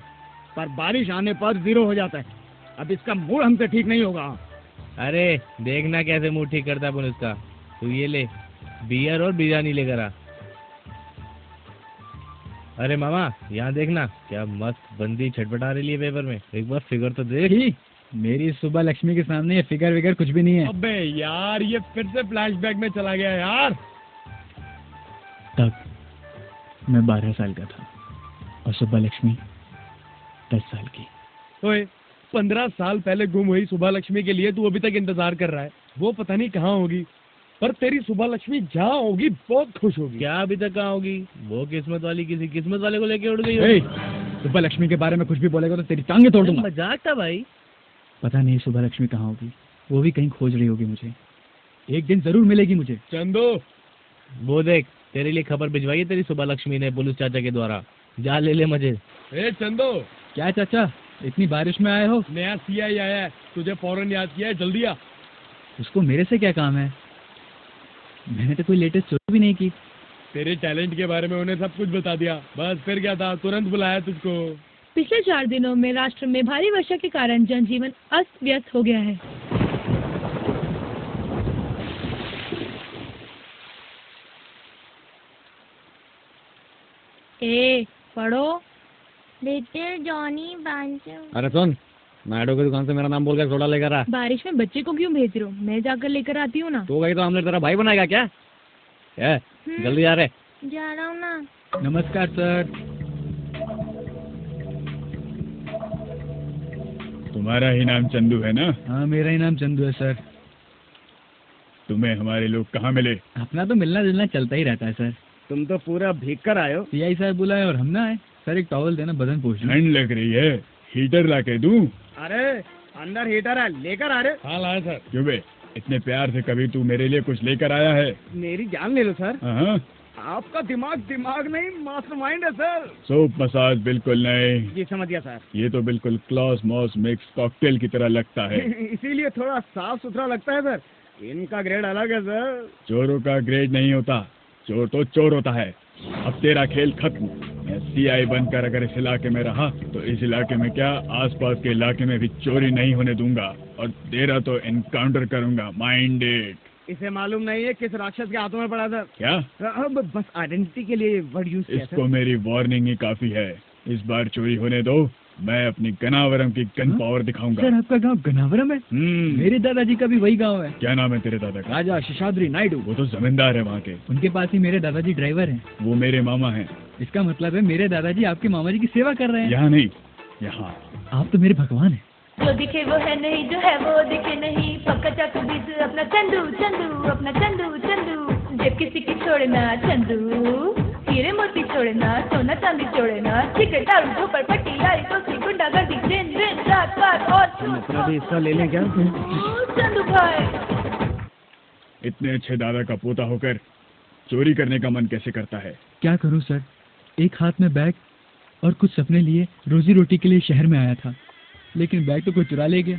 पर बारिश आने पर जीरो हो जाता है। अब इसका मूड हमसे ठीक नहीं होगा। अरे देखना कैसे मूड ठीक करता है पुलिस का। तू ये ले, बियर और बिरयानी लेकर आ। अरे मामा यहाँ देखना, क्या मस्त बंदी छटपटा रही है पेपर में। एक बार फिगर तो देख। मेरी सुबह लक्ष्मी के सामने ये फिगर विगर कुछ भी नहीं है। अबे यार ये फिर से फ्लैशबैक में चला गया यार। तब मैं 12 साल का था और सुबह लक्ष्मी 10 साल की। ओए 15 साल पहले गुम हुई सुबह लक्ष्मी के लिए तू अभी तक इंतजार कर रहा है। वो पता नहीं कहाँ होगी, पर तेरी सुबह लक्ष्मी जहाँ होगी बहुत खुश होगी। क्या अभी तक कहाँ होगी? वो किस्मत वाली किसी किस्मत वाले को लेके उड़ गई होगी। सुबह लक्ष्मी के बारे में कुछ भी बोलेगा तो तेरी टांगे तोड़ दूंगा। मजाक था भाई। पता नहीं सुबह लक्ष्मी कहाँ होगी, वो भी कहीं खोज रही होगी मुझे। एक दिन जरूर मिलेगी मुझे। चंदू वो देख, तेरे लिए खबर भिजवाई है तेरी सुबह लक्ष्मी ने पुलिस चाचा के द्वारा। जा ले ले मजे। ए चंदू। क्या चाचा इतनी बारिश में आए हो? नया सीआई आया है, तुझे फौरन याद किया है, जल्दी आ। उसको मेरे से क्या काम है? मैंने तो कोई लेटेस्ट चोरी भी नहीं की। तेरे टैलेंट के बारे में उन्हें सब कुछ बता दिया, बस फिर क्या था, तुरंत बुलाया तुझको। पिछले 4 दिनों में राष्ट्र में भारी वर्षा के कारण जनजीवन अस्त व्यस्त हो गया है। ए पढ़ो। लिटिल जॉनी बांचो। अरे सुन, नायडू की दुकान से मेरा नाम बोल कर सोडा लेकर आ। बारिश में बच्चे को क्यों भेज रहे हो? मैं जाकर लेकर आती हूँ ना। तो गई तो हमने तेरा भाई बनाएगा क्या? जल्दी आ रहे। जा रहा हूँ ना। नमस्कार सर। तुम्हारा ही नाम चंदू है ना? हाँ मेरा ही नाम चंदू है सर। तुम्हें हमारे लोग कहाँ मिले? अपना तो मिलना जुलना चलता ही रहता है सर। तुम तो पूरा भीग कर आए हो। सीआई साहब बुलाए और हम ना आए। सर एक टॉवल देना, बदन पोंछ लूं। ठंड लग रही है, हीटर ला के दूं? अरे अंदर हीटर है, लेकर आ रहे। हाँ लाया सर। क्यों बे, इतने प्यार से कभी तू मेरे लिए कुछ लेकर आया है? मेरी जान ले लो सर। हाँ आपका दिमाग नहीं, मास्टरमाइंड है सर। सोप मसाज बिल्कुल नहीं। जी समझ गया सर। ये तो बिल्कुल क्लॉस मॉस मिक्स कॉकटेल की तरह लगता है। इसीलिए थोड़ा साफ सुथरा लगता है सर। इनका ग्रेड अलग है सर। चोरों का ग्रेड नहीं होता, चोर तो चोर होता है। अब तेरा खेल खत्म। मैं सीआई बनकर अगर इस इलाके में रहा तो इस इलाके में क्या, आसपास के इलाके में भी चोरी नहीं होने दूंगा और तेरा तो एनकाउंटर करूंगा। माइंडेड। इसे मालूम नहीं है किस राक्षस के हाथों में पड़ा सर। क्या? अब बस आइडेंटिटी के लिए वर्ड यूज किया इसको मेरी वार्निंग ही काफी है। इस बार चोरी होने दो, मैं अपनी गनावरम की गन पावर दिखाऊंगा। सर आपका गांव गनावरम है? मेरे दादाजी का भी वही गांव है। क्या नाम है तेरे दादा का? राजा शेषाद्री नायडू। वो तो जमींदार है वहाँ के। उनके पास ही मेरे दादाजी ड्राइवर हैं। वो मेरे मामा हैं। इसका मतलब है मेरे दादाजी आपके मामा जी की सेवा कर रहे हैं। यहाँ नहीं, यहाँ। आप तो मेरे भगवान हैं। जो दिखे वो है नहीं, जो है वो दिखे नहीं। पक्का चाकू बीज अपना चंदू चंदू, अपना चंदू चंदू। जब किसी की छोड़ना चंदू, हीरे मोती छोड़ना, सोना चांदी छोड़ना। सिगरेट दारू झोपड़ पट्टी यारी दोस्ती गुंडागर्दी, दिन दिन रात रात और अपना भी हिस्सा ले लें क्या? चंदू भाई। इतने अच्छे दादा का पोता होकर चोरी करने का मन कैसे करता है? क्या करूं सर, एक हाथ में बैग और कुछ सपने लिए रोजी रोटी के लिए शहर में आया था, लेकिन बैग तो कोई चुरा ले गया।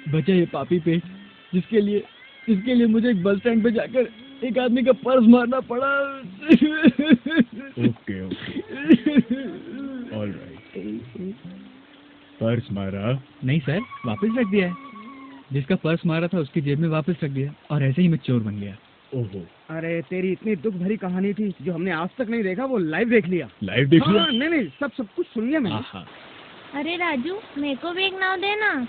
बचा ये पापी पेट जिसके लिए मुझे एक बस स्टैंड पे जाकर एक आदमी का पर्स मारना पड़ा। Okay alright. पर्स मारा? नहीं सर, वापस रख दिया है। जिसका पर्स मारा था उसकी जेब में वापस रख दिया और ऐसे ही मैं चोर बन गया। ओहो। अरे तेरी इतनी दुख भरी कहानी थी जो हमने आज तक नहीं देखा, वो लाइव देख लिया। लाइव देख लिया? नहीं सब कुछ सुन लिया मैंने। अरे राजू, मेरे को भी एक नाव देना।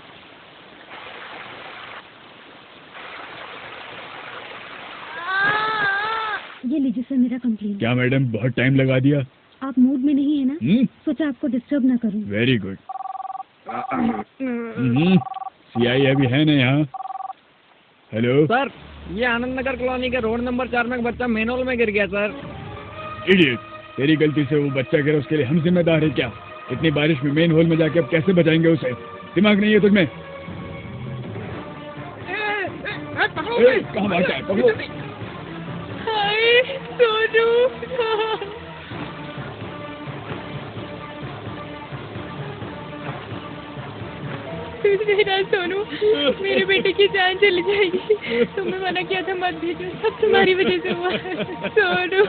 ये लीजिए सर मेरा कंप्लेंट। क्या मैडम बहुत टाइम लगा दिया? आप मूड में नहीं है ना? सोचा आपको डिस्टर्ब ना करूं। Very good. सीआई अभी है ना यहाँ? हेलो सर, ये आनंद नगर कॉलोनी के रोड नंबर 4 में एक बच्चा मेनहोल में गिर गया सर। इडियट, तेरी गलती से वो बच्चा गिरा, उसके लिए हम जिम्मेदार है क्या? इतनी बारिश में मेन होल में जाके अब कैसे बचाएंगे उसे? दिमाग नहीं है तुझमें? कहाँ भागता है? पकड़ो। हाय सोनू, कुछ नहीं रहा सोनू, मेरे बेटे की जान चली जाएगी। तुमने मना किया था मत भेजो, सब तुम्हारी वजह से हुआ Sonu.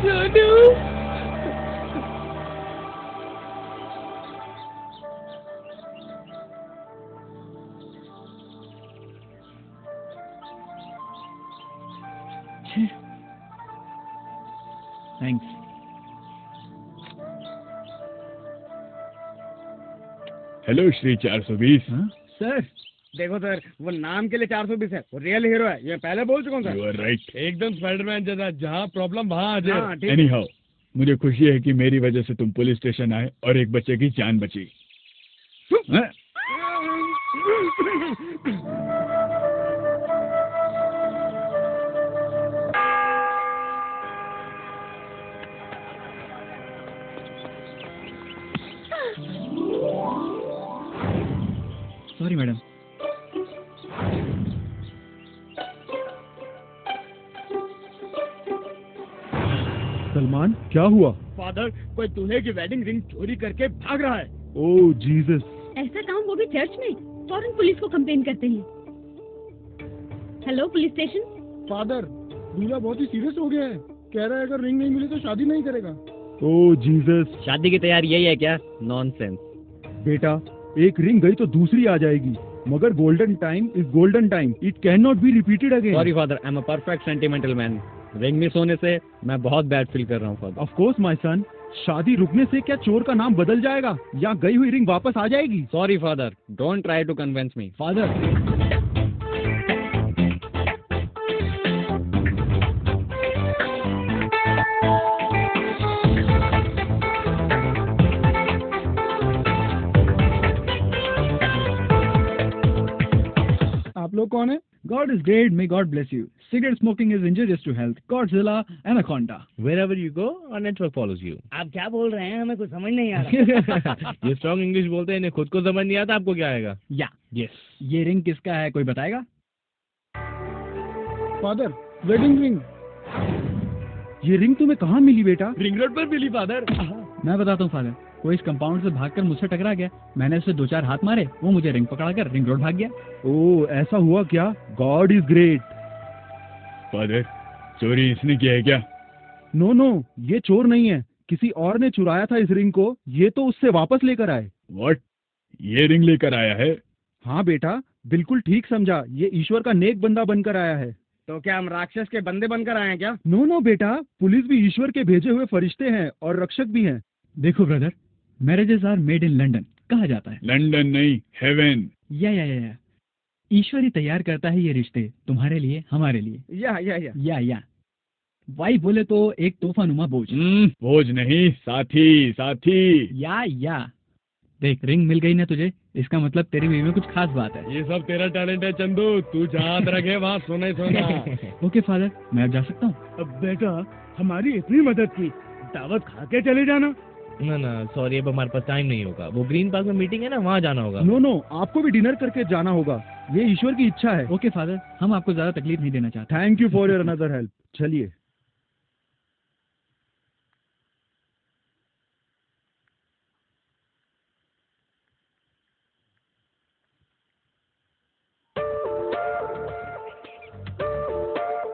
Sonu, thanks. Hello Shri 420। Sir देखो सर, वो नाम के लिए 420 है, वो रियल हीरो है, ये पहले बोल चुका हूँ सर। You are right. एकदम स्पाइडरमैन जैसा, जहाँ प्रॉब्लम वहाँ आ जाए। एनी हाउ, मुझे खुशी है कि मेरी वजह से तुम पुलिस स्टेशन आए और एक बच्चे की जान बची। Sorry madam. सलमान, क्या हुआ? फादर, कोई दूल्हे की वेडिंग रिंग चोरी करके भाग रहा है। ओह जीसस। ऐसा काम वो भी चर्च में? फौरन पुलिस को कंप्लेन करते हैं। Hello police station. फादर, दूल्हा बहुत ही सीरियस हो गया है, कह रहा है अगर रिंग नहीं मिली तो शादी नहीं करेगा। ओह जीसस। शादी की तैयारी यही है क्या? नॉनसेंस। बेटा, एक रिंग गई तो दूसरी आ जाएगी, मगर golden time is golden time, it can not be repeated again. Sorry father, I am a perfect sentimental man. Ring miss होने से मैं बहुत बैड फील कर रहा हूँ father. Of course my son, शादी रुकने से क्या चोर का नाम बदल जाएगा या गई हुई रिंग वापस आ जाएगी? Sorry father, don't try to convince me. Father, आप लोग कौन है? God is great, may God bless you. Cigarette smoking is injurious to health. Godzilla, Anaconda. Wherever you go, our network follows you. आप क्या बोल रहे हैं, हमें कुछ समझ नहीं आ रहा। ये स्ट्रॉन्ग इंग्लिश बोलते हैं, इन्हें खुद को समझ नहीं आता, आपको क्या आएगा? या यस, ये रिंग किसका है, कोई बताएगा? Father, wedding ring. ये रिंग तुम्हें कहाँ मिली बेटा? रिंग रोड पर मिली फादर। मैं बताता हूँ फादर, कोई इस कंपाउंड से भागकर मुझसे टकरा गया, मैंने उसे 2-4 हाथ मारे, वो मुझे रिंग पकड़ाकर रिंग रोड भाग गया। ओह ऐसा हुआ क्या? God is great. फादर, चोरी इसने किया है क्या? नो नो, ये चोर नहीं है, किसी और ने चुराया था इस रिंग को, ये तो उससे वापस लेकर आए। व्हाट? ये रिंग लेकर आया है? हाँ बेटा, बिल्कुल ठीक समझा, ये ईश्वर का नेक बंदा बनकर आया है। तो क्या हम राक्षस के बंदे बनकर आए हैं क्या? नो नो बेटा, पुलिस भी ईश्वर के भेजे हुए फरिश्ते हैं और रक्षक भी हैं। देखो brother, marriages are made in London कहा जाता है। लंदन नहीं, हेवन। या ईश्वर ही तैयार करता है ये रिश्ते, तुम्हारे लिए हमारे लिए। या वाई बोले तो एक तोहफा नुमा बोझ। बोझ नहीं, साथी। या देख, रिंग मिल गई ना तुझे, इसका मतलब तेरी बीवी में कुछ खास बात है। ये सब तेरा टैलेंट है चंदू, तू जहाँ रखे वहाँ सोना ही सोना। ओके फादर, मैं अब जा सकता हूँ? अब बेटा हमारी इतनी मदद की, दावत खा के चले जाना। ना सॉरी, अब हमारे पास टाइम नहीं होगा। वो ग्रीन पार्क में मीटिंग है ना, वहाँ जाना होगा। नो, आपको भी डिनर करके जाना होगा, ये ईश्वर की इच्छा है। ओके फादर, हम आपको ज्यादा तकलीफ नहीं देना चाहते। Thank you for your another help. चलिए।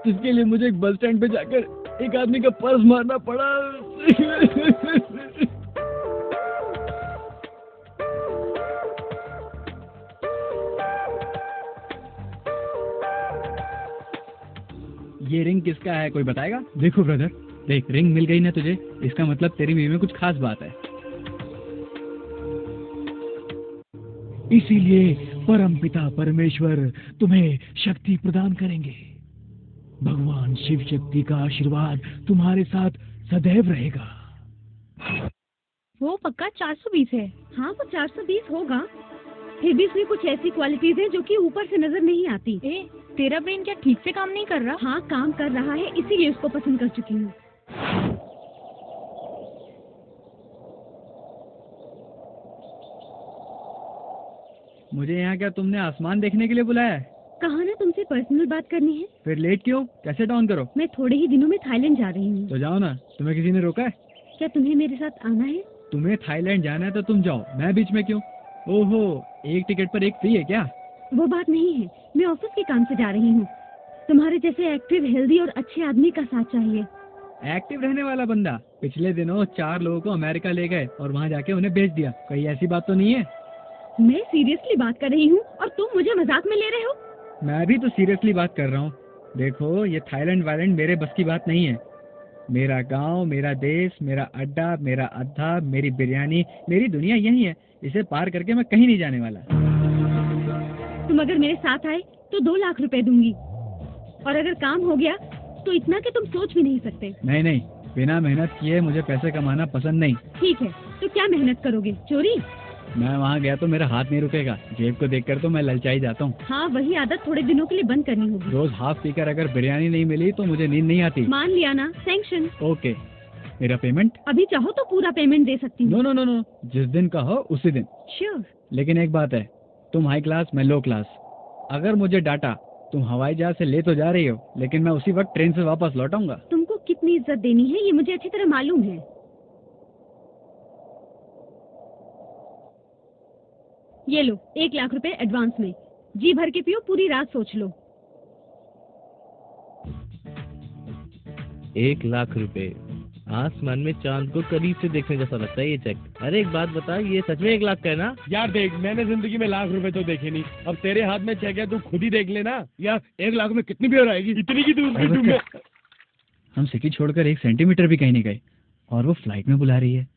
इसके लिए मुझे एक बस स्टैंड पे जाकर एक आदमी का पर्स मारना पड़ा। ये रिंग किसका है, कोई बताएगा? देखो ब्रदर, देख रिंग मिल गई ना तुझे, इसका मतलब तेरी बीवी में कुछ खास बात है। इसीलिए परमपिता परमेश्वर तुम्हें शक्ति प्रदान करेंगे। भगवान शिव शक्ति का आशीर्वाद तुम्हारे साथ सदैव रहेगा। वो पक्का 420 है। हाँ, वो 420 होगा, फिर भी इसमें कुछ ऐसी क्वालिटीज है जो कि ऊपर से नजर नहीं आती। तेरा ब्रेन क्या ठीक से काम नहीं कर रहा? हाँ, काम कर रहा है, इसीलिए उसको पसंद कर चुकी हूँ। मुझे यहाँ क्या तुमने आसमान देखने के लिए बुलाया है? कहा ना तुमसे पर्सनल बात करनी है। फिर लेट क्यों? कैसे डाउन करो? मैं थोड़े ही दिनों में थाईलैंड जा रही हूँ। तो जाओ ना, तुम्हें किसी ने रोका है? क्या तुम्हें मेरे साथ आना है? तुम्हें थाईलैंड जाना है तो तुम जाओ, मैं बीच में क्यों? ओहो, एक टिकट पर एक फ्री है क्या? वो बात नहीं है, मैं ऑफिस के काम से जा रही हूँ। तुम्हारे जैसे एक्टिव, हेल्दी और अच्छे आदमी का साथ चाहिए। एक्टिव रहने वाला बंदा? पिछले दिनों 4 लोगों को अमेरिका ले गए और वहाँ जाके उन्हें बेच दिया। कहीं ऐसी बात तो नहीं है? मैं सीरियसली बात कर रही हूँ और तुम मुझे मजाक में ले रहे हो। मैं भी तो सीरियसली बात कर रहा हूँ। देखो, ये थाईलैंड वाईलैंड मेरे बस की बात नहीं है। मेरा गांव, मेरा देश, मेरा अड्डा, मेरा अद्धा, मेरी बिरयानी, मेरी दुनिया यही है। इसे पार करके मैं कहीं नहीं जाने वाला। तुम अगर मेरे साथ आए तो 2 लाख रुपए दूंगी, और अगर काम हो गया तो इतना कि तुम सोच भी नहीं सकते। नहीं, बिना मेहनत किए मुझे पैसे कमाना पसंद नहीं। ठीक है, तो क्या मेहनत करोगे? चोरी? मैं वहाँ गया तो मेरा हाथ नहीं रुकेगा। जेब को देखकर तो मैं ललचाई जाता हूँ। हाँ, वही आदत थोड़े दिनों के लिए बंद करनी होगी। रोज हाफ पीकर अगर बिरयानी नहीं मिली तो मुझे नींद नहीं आती। मान लिया ना, सैंक्शन। ओके, मेरा पेमेंट? अभी चाहो तो पूरा पेमेंट दे सकती हूँ। नो, जिस दिन कहो उसी दिन। श्योर। लेकिन एक बात है, तुम हाई क्लास, मैं लो क्लास। अगर मुझे डाटा, तुम हवाई जहाज से ले तो जा रही हो, लेकिन मैं उसी वक्त ट्रेन से वापस लौटाऊंगा। तुमको कितनी इज्जत देनी है ये मुझे अच्छी तरह मालूम है। ये लो 1 लाख रुपए एडवांस में। जी भर के पियो, पूरी रात सोच लो। 1 लाख रुपए आसमान में चांद को करीब से देखने जैसा लगता है ये चेक। अरे एक बात बता, ये सच में 1 लाख का है ना? यार देख, मैंने जिंदगी में लाख रुपए तो देखे नहीं। अब तेरे हाथ में चेक है, तू खुद ही देख लेना। यार 1 लाख में कितनी बियर आएगी? इतनी की दूर। हम सिटी छोड़कर 1 सेंटीमीटर भी कहीं नहीं गए और वो फ्लाइट में बुला रही है।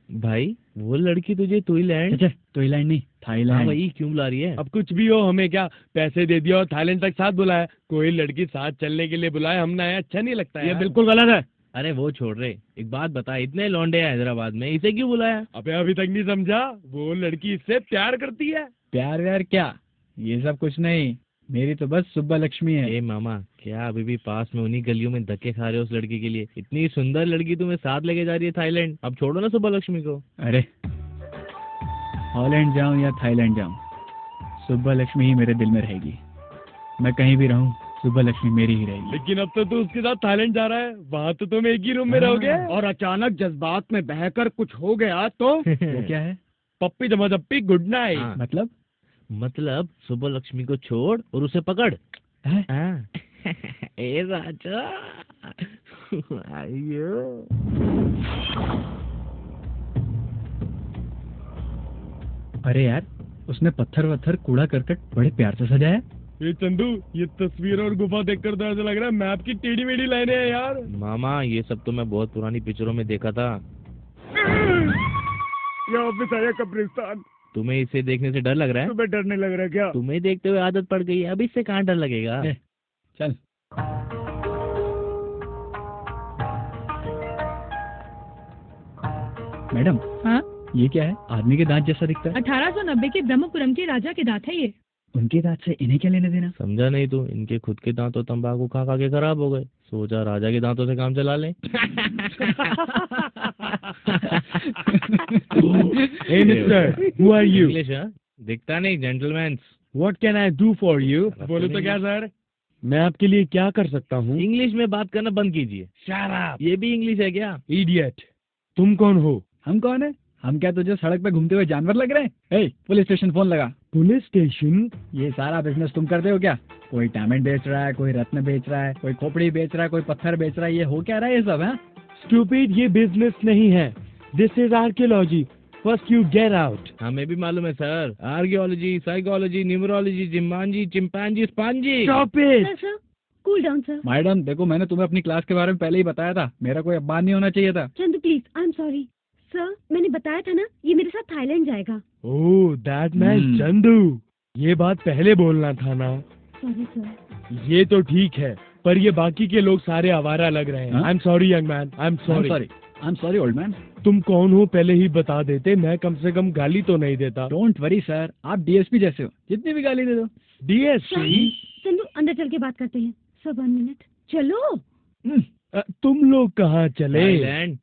भाई वो लड़की तुझे तुईलैंड नहीं, थाईलैंड। हाँ भाई, क्यों बुला रही है? अब कुछ भी हो, हमें क्या, पैसे दे दिया और थाईलैंड तक साथ बुलाया। कोई लड़की साथ चलने के लिए बुलाए, हम ना अच्छा नहीं लगता है। ये बिल्कुल गलत है। अरे वो छोड़ रहे, एक बात बता, इतने लौंडे हैं हैदराबाद में, इसे क्यों बुलाया? अबे अभी तक नहीं समझा? वो लड़की इससे प्यार करती है। प्यार व्यार क्या, ये सब कुछ नहीं। मेरी तो बस सुब्बा लक्ष्मी है। ए मामा, क्या अभी भी पास में उन्हीं गलियों में धक्के खा रहे हो उस लड़की के लिए? इतनी सुंदर लड़की तुम्हें साथ लेके जा रही है थाईलैंड। अब छोड़ो ना सुब्बा लक्ष्मी को। अरे हॉलैंड जाऊं या थाईलैंड जाऊं, सुब्बा लक्ष्मी ही मेरे दिल में रहेगी। मैं कहीं भी रहूं, सुब्बा लक्ष्मी मेरी ही रहेगी। लेकिन अब तो तू उसके साथ थाईलैंड जा रहा है, वहाँ तो तुम एक ही रूम में रहोगे। और अचानक जज्बात में बहकर कुछ हो गया तो वो क्या है? पप्पी जमा जप्पी गुड नाइट। मतलब सुब्बा लक्ष्मी को छोड़ और उसे पकड़। ए राजा आइयो। अरे यार, उसने पत्थर वत्थर कूड़ा करकट बड़े प्यार से सजाया। ये चंदू, ये तस्वीर और गुफा देखकर तो ऐसा लग रहा है मैप की टेढ़ी मेढ़ी लाइनें हैं यार। मामा, ये सब तो मैं बहुत पुरानी पिक्चरों में देखा था। ये ऑफिस है या कब्रिस्तान? तुम्हें इसे देखने से डर लग रहा है? तुम्हें डर नहीं लग रहा क्या? तुम्हें देखते हुए आदत पड़ गई है, अब इससे कहाँ डर लगेगा? चल। मैडम, हाँ? ये क्या है? आदमी के दांत जैसा दिखता है। 1890 के ब्रह्मपुरम के राजा के दांत है ये। उनके दांत से इन्हें क्या लेने देना? समझा नहीं तू? इनके खुद के दांत तो तंबाकू खा खा के खराब हो गए, सोचा राजा के दांतों से काम चला लें। Hey mister, who are you? English हाँ? दिखता नहीं, gentleman. What can I do for you? बोलो तो क्या सर? मैं आपके लिए क्या कर सकता हूँ? इंग्लिश में बात करना बंद कीजिए। Shut up! ये भी इंग्लिश है क्या? Idiot! तुम कौन हो? हम कौन है? हम क्या तुझे सड़क पे घूमते हुए जानवर लग रहे हैं? ए, पुलिस स्टेशन फोन लगा। Police station? ये सारा बिजनेस तुम करते हो क्या? कोई डायमंड बेच रहा है, कोई रत्न बेच रहा है, कोई खोपड़ी बेच रहा है, कोई पत्थर बेच रहा है, ये हो क्या रहा है ये सब? है Stupid, ये बिजनेस नहीं है। This is archaeology. First you get out. हमें भी मालूम है सर, आर्कियोलॉजी, साइकोलॉजी, न्यूमरोलॉजी, जिम्मांजी, चिंपांजी, स्पांजी। Stop it! Sir cool down sir. Madam देखो, मैंने तुम्हें अपनी क्लास के बारे में पहले ही बताया था, मेरा कोई अपमान नहीं होना चाहिए था। Chandu please, I am sorry sir, मैंने बताया था ना ये मेरे साथ थाईलैंड जाएगा। Oh, that man Chandu. ये बात पहले बोलना था ना। Sorry sir. ये तो ठीक है, पर ये बाकी के लोग सारे आवारा लग रहे हैं। I am sorry young man, I am sorry. I am sorry old man. तुम कौन हो पहले ही बता देते, मैं कम से कम गाली तो नहीं देता। डोंट वरी सर, आप डीएसपी जैसे हो, जितनी भी गाली दे दो। डीएसपी? चंदू अंदर चल के बात करते हैं। सर 1 मिनट, चलो। तुम लोग कहाँ चले? थाईलैंड।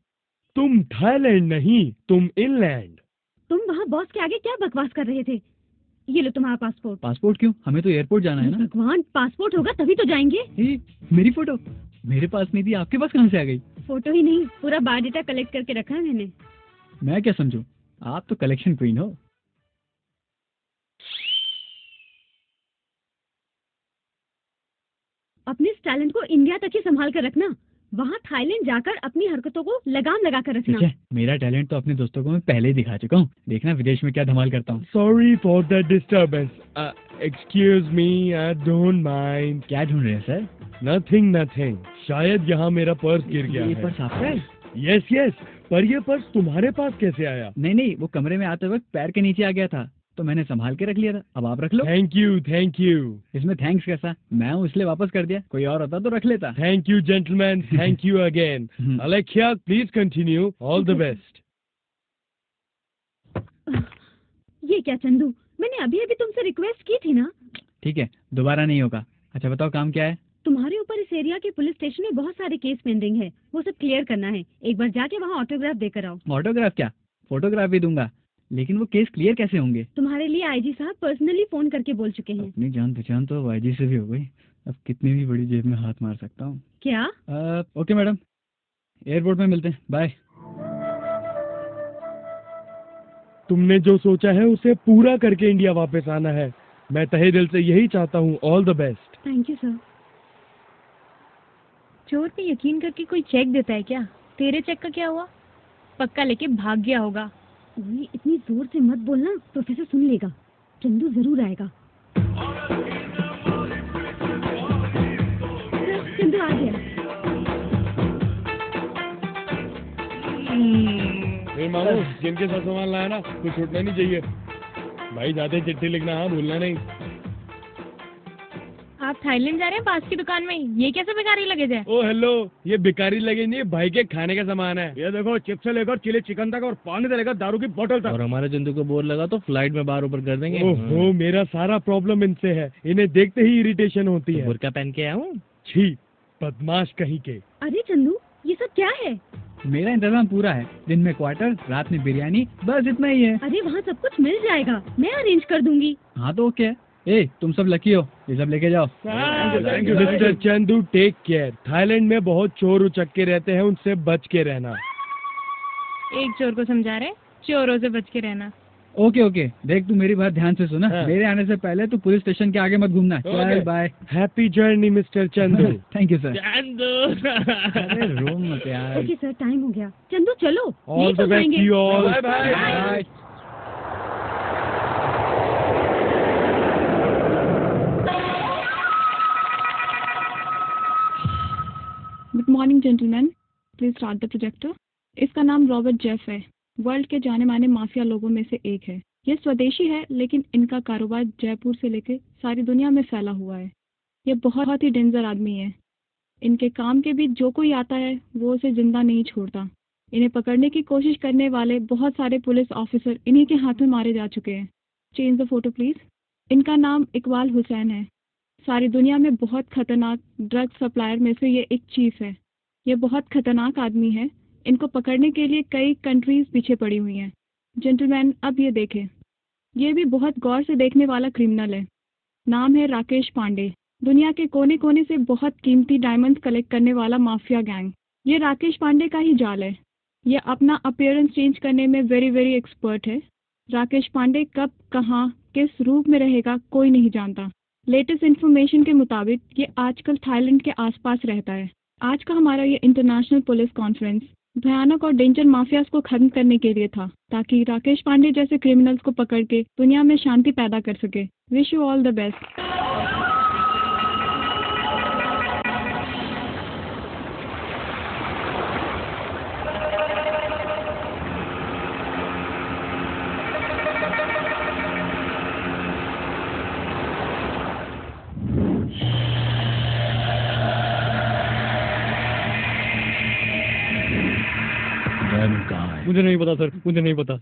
तुम थाईलैंड नहीं, तुम इंग्लैंड। तुम वहाँ बॉस के आगे क्या बकवास कर रहे थे? ये लो तुम्हारा पासपोर्ट। पासपोर्ट क्यों? हमें तो एयरपोर्ट जाना है ना। भगवान, पासपोर्ट होगा तभी तो जाएंगे। मेरी फोटो मेरे पास नहीं थी, आपके पास कहाँ से आ गई? फोटो ही नहीं, पूरा बायोडाटा कलेक्ट करके रखा है मैंने। मैं क्या समझूं? आप तो कलेक्शन क्वीन हो। अपने इस टैलेंट को इंडिया तक ही संभाल कर रखना, वहाँ थाईलैंड जाकर अपनी हरकतों को लगाम लगा कर रखना। मेरा टैलेंट तो अपने दोस्तों को मैं पहले ही दिखा चुका हूँ, देखना विदेश में क्या धमाल करता हूँ। Sorry for the disturbance, excuse me, I don't mind. क्या ढूंढ रहे हैं सर? नथिंग नथिंग, शायद यहाँ मेरा पर्स गिर गया ये है। पर्स आपका है? यस यस, पर ये पर्स तुम्हारे पास कैसे आया? नहीं, वो कमरे में आते वक्त पैर के नीचे आ गया था, तो मैंने संभाल के रख लिया था। अब आप रख लो। Thank you, thank you. इसमें थैंक्स कैसा? मैं हूँ इसलिए वापस कर दिया, कोई और होता तो रख लेता। Thank you gentleman, thank you again. Alexia please continue, all the best. ये क्या चंदू, मैंने अभी अभी तुमसे रिक्वेस्ट की थी ना। ठीक है, दोबारा नहीं होगा। अच्छा बताओ काम क्या है? तुम्हारे ऊपर इस एरिया के पुलिस स्टेशन में बहुत सारे केस पेंडिंग है, वो सब क्लियर करना है। एक बार जाके वहाँ ऑटोग्राफ देकर आओ। ऑटोग्राफ क्या, फोटोग्राफ भी दूंगा, लेकिन वो केस क्लियर कैसे होंगे? तुम्हारे लिए आईजी साहब पर्सनली फोन करके बोल चुके हैं। अपनी जान पहचान तो आईजी से भी हो गई, अब कितनी भी बड़ी जेब में हाथ मार सकता हूँ। क्या? ओके मैडम, एयरपोर्ट में मिलते हैं, बाय। तुमने जो सोचा है उसे पूरा करके इंडिया वापस आना है। मैं तहे दिल से यही चाहता हूँ, all the best. Thank you sir. चोर पे यकीन करके कोई चेक देता है क्या? तेरे चेक का क्या हुआ? पक्का लेके भाग गया होगा। इतनी जोर से मत बोलना, प्रोफेसर सुन लेगा। चंदू जरूर आएगा। चंदू आ गया। मामू, जिनके साथ सामान लाया ना, कुछ छूटना नहीं चाहिए भाई। जाते चिट्ठी लिखना, हाँ भूलना नहीं। आप थाईलैंड जा रहे हैं पास की दुकान में? ये कैसे बेकारी लगेज है? ओ हेलो, ये बेकारी लगेज नहीं, भाई के खाने का सामान है। ये देखो, चिप्स से लेकर चिली चिकन तक और पानी से लेकर दारू की बोतल तक। और हमारे चंदू को बोर लगा तो फ्लाइट में बार ऊपर कर देंगे। ओहो, मेरा सारा प्रॉब्लम इनसे है, इन्हें देखते ही इरिटेशन होती है। बुर्का पहन के आया हूँ। छी, बदमाश कहीं के। अरे चंदू, ये सब क्या है? मेरा इंतजाम पूरा है, दिन में क्वार्टर, रात में बिरयानी, बस इतना ही है। अरे वहाँ सब कुछ मिल जाएगा, मैं अरेंज कर दूंगी। हाँ तो ओके। ए, तुम सब लकी हो, ये सब लेके जाओ। Thank you mister Chandu, take care. Thailand में बहुत चोर उचक्के रहते हैं, उनसे बच के रहना। एक चोर को समझा रहे, चोरों से बच के रहना। ओके, देख तू मेरी बात ध्यान से सुना। मेरे आने से पहले तू पुलिस स्टेशन के आगे मत घूमना। चल bye. Happy journey mister Chandu. Thank you sir. Chandu अरे रोम मत यार। ओके सर, टाइम हो गया। चंदू चलो, all the best you all. Bye bye. Good morning gentleman, please start the projector. इसका नाम रॉबर्ट जेफ है, वर्ल्ड के जाने माने माफिया लोगों में से एक है। ये स्वदेशी है, लेकिन इनका कारोबार जयपुर से लेकर सारी दुनिया में फैला हुआ है। ये बहुत ही डेंजर आदमी है। इनके काम के बीच जो कोई आता है वो उसे जिंदा नहीं छोड़ता। इन्हें पकड़ने की कोशिश करने वाले बहुत सारे पुलिस ऑफिसर इन्हीं के हाथ में मारे जा चुके हैं। Change the photo please. इनका नाम इकबाल हुसैन है। सारी दुनिया में बहुत खतरनाक ड्रग सप्लायर में से ये एक चीफ है। ये बहुत खतरनाक आदमी है। इनको पकड़ने के लिए कई कंट्रीज पीछे पड़ी हुई हैं। जेंटलमैन, अब ये देखें, ये भी बहुत गौर से देखने वाला क्रिमिनल है। नाम है राकेश पांडे। दुनिया के कोने कोने से बहुत कीमती डायमंड कलेक्ट करने वाला माफिया गैंग। ये राकेश पांडे का ही जाल है। ये अपना अपीयरेंस चेंज करने में वेरी एक्सपर्ट है। राकेश पांडे कब, कहाँ, किस रूप में रहेगा कोई नहीं जानता। लेटेस्ट इन्फॉर्मेशन के मुताबिक ये आजकल थाईलैंड के आसपास रहता है। आज का हमारा ये इंटरनेशनल पुलिस कॉन्फ्रेंस भयानक और डेंजर माफियाज को खत्म करने के लिए था, ताकि राकेश पांडे जैसे क्रिमिनल्स को पकड़ के दुनिया में शांति पैदा कर सके। Wish you all the best. मुझे नहीं पता सर, मुझे नहीं पता।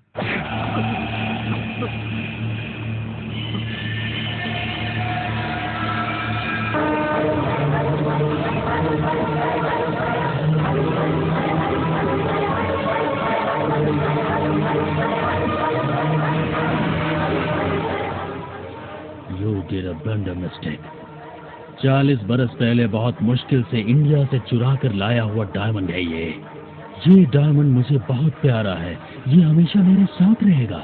You did a blunder mistake. 40 बरस पहले बहुत मुश्किल से इंडिया से चुरा कर लाया हुआ डायमंड है ये डायमंड मुझे बहुत प्यारा है। ये हमेशा मेरे साथ रहेगा।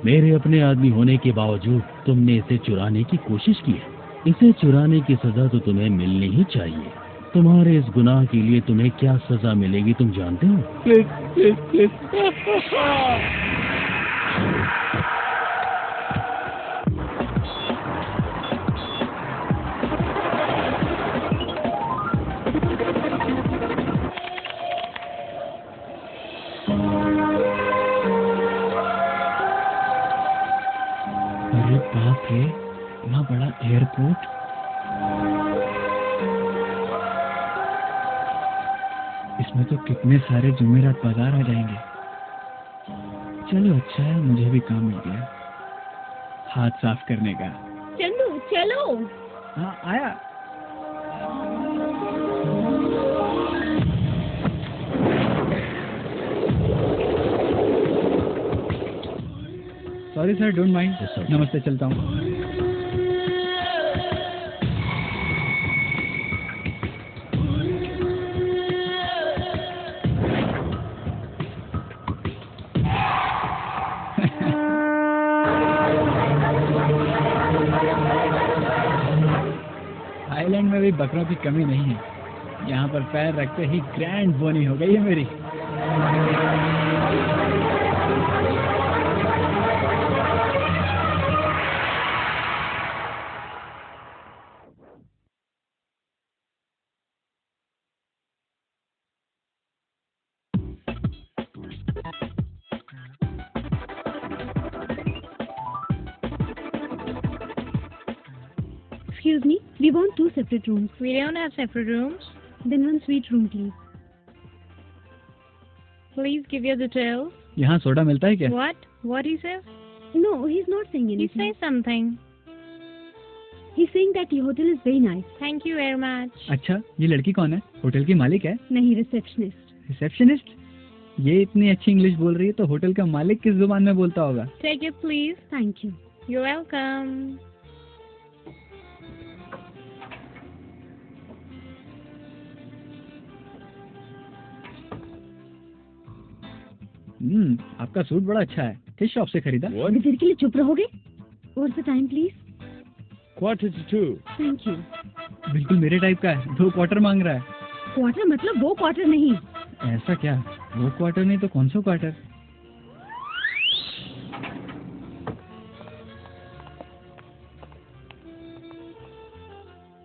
मेरे अपने आदमी होने के बावजूद तुमने इसे चुराने की कोशिश की है। इसे चुराने की सजा तो तुम्हें मिलनी ही चाहिए। तुम्हारे इस गुनाह के लिए तुम्हें क्या सजा मिलेगी तुम जानते हो? प्लीज। अरे बाप रे, इतना बड़ा एयरपोर्ट। इसमें तो कितने सारे जुमेरात बाजार आ जाएंगे। चलो अच्छा है, मुझे भी काम मिल गया हाथ साफ करने का। चंदू चलो। हाँ आया। Sorry sir, don't mind. नमस्ते, चलता हूँ। थाईलैंड में भी बकरों की कमी नहीं है। यहाँ पर पैर रखते ही ग्रैंड बोनी हो गई है मेरी। Excuse me, we want 2 separate rooms. We don't have separate rooms. Then 1 suite room, please. Please give your details. यहाँ सोडा मिलता है क्या? What? What he says? No, he's not saying He anything. says something. He's saying that your hotel is very nice. Thank you very much. अच्छा, ये लड़की कौन है? Hotel की मालिक है? नहीं, receptionist. रिसेप्शनिस्ट? ये इतनी अच्छी इंग्लिश बोल रही है तो होटल का मालिक किस जुबान में बोलता होगा? Take it, please. Thank you. You're welcome. आपका सूट बड़ा अच्छा है। किस शॉप से खरीदा? थोड़ी देर के लिए चुप रहोगे? What's the time, please? 1:45. Thank you. बिल्कुल मेरे टाइप का है। 2 क्वार्टर मांग रहा है। क्वार्टर मतलब वो क्वार्टर नहीं। ऐसा क्या? वो क्वार्टर नहीं तो कौन सा क्वार्टर?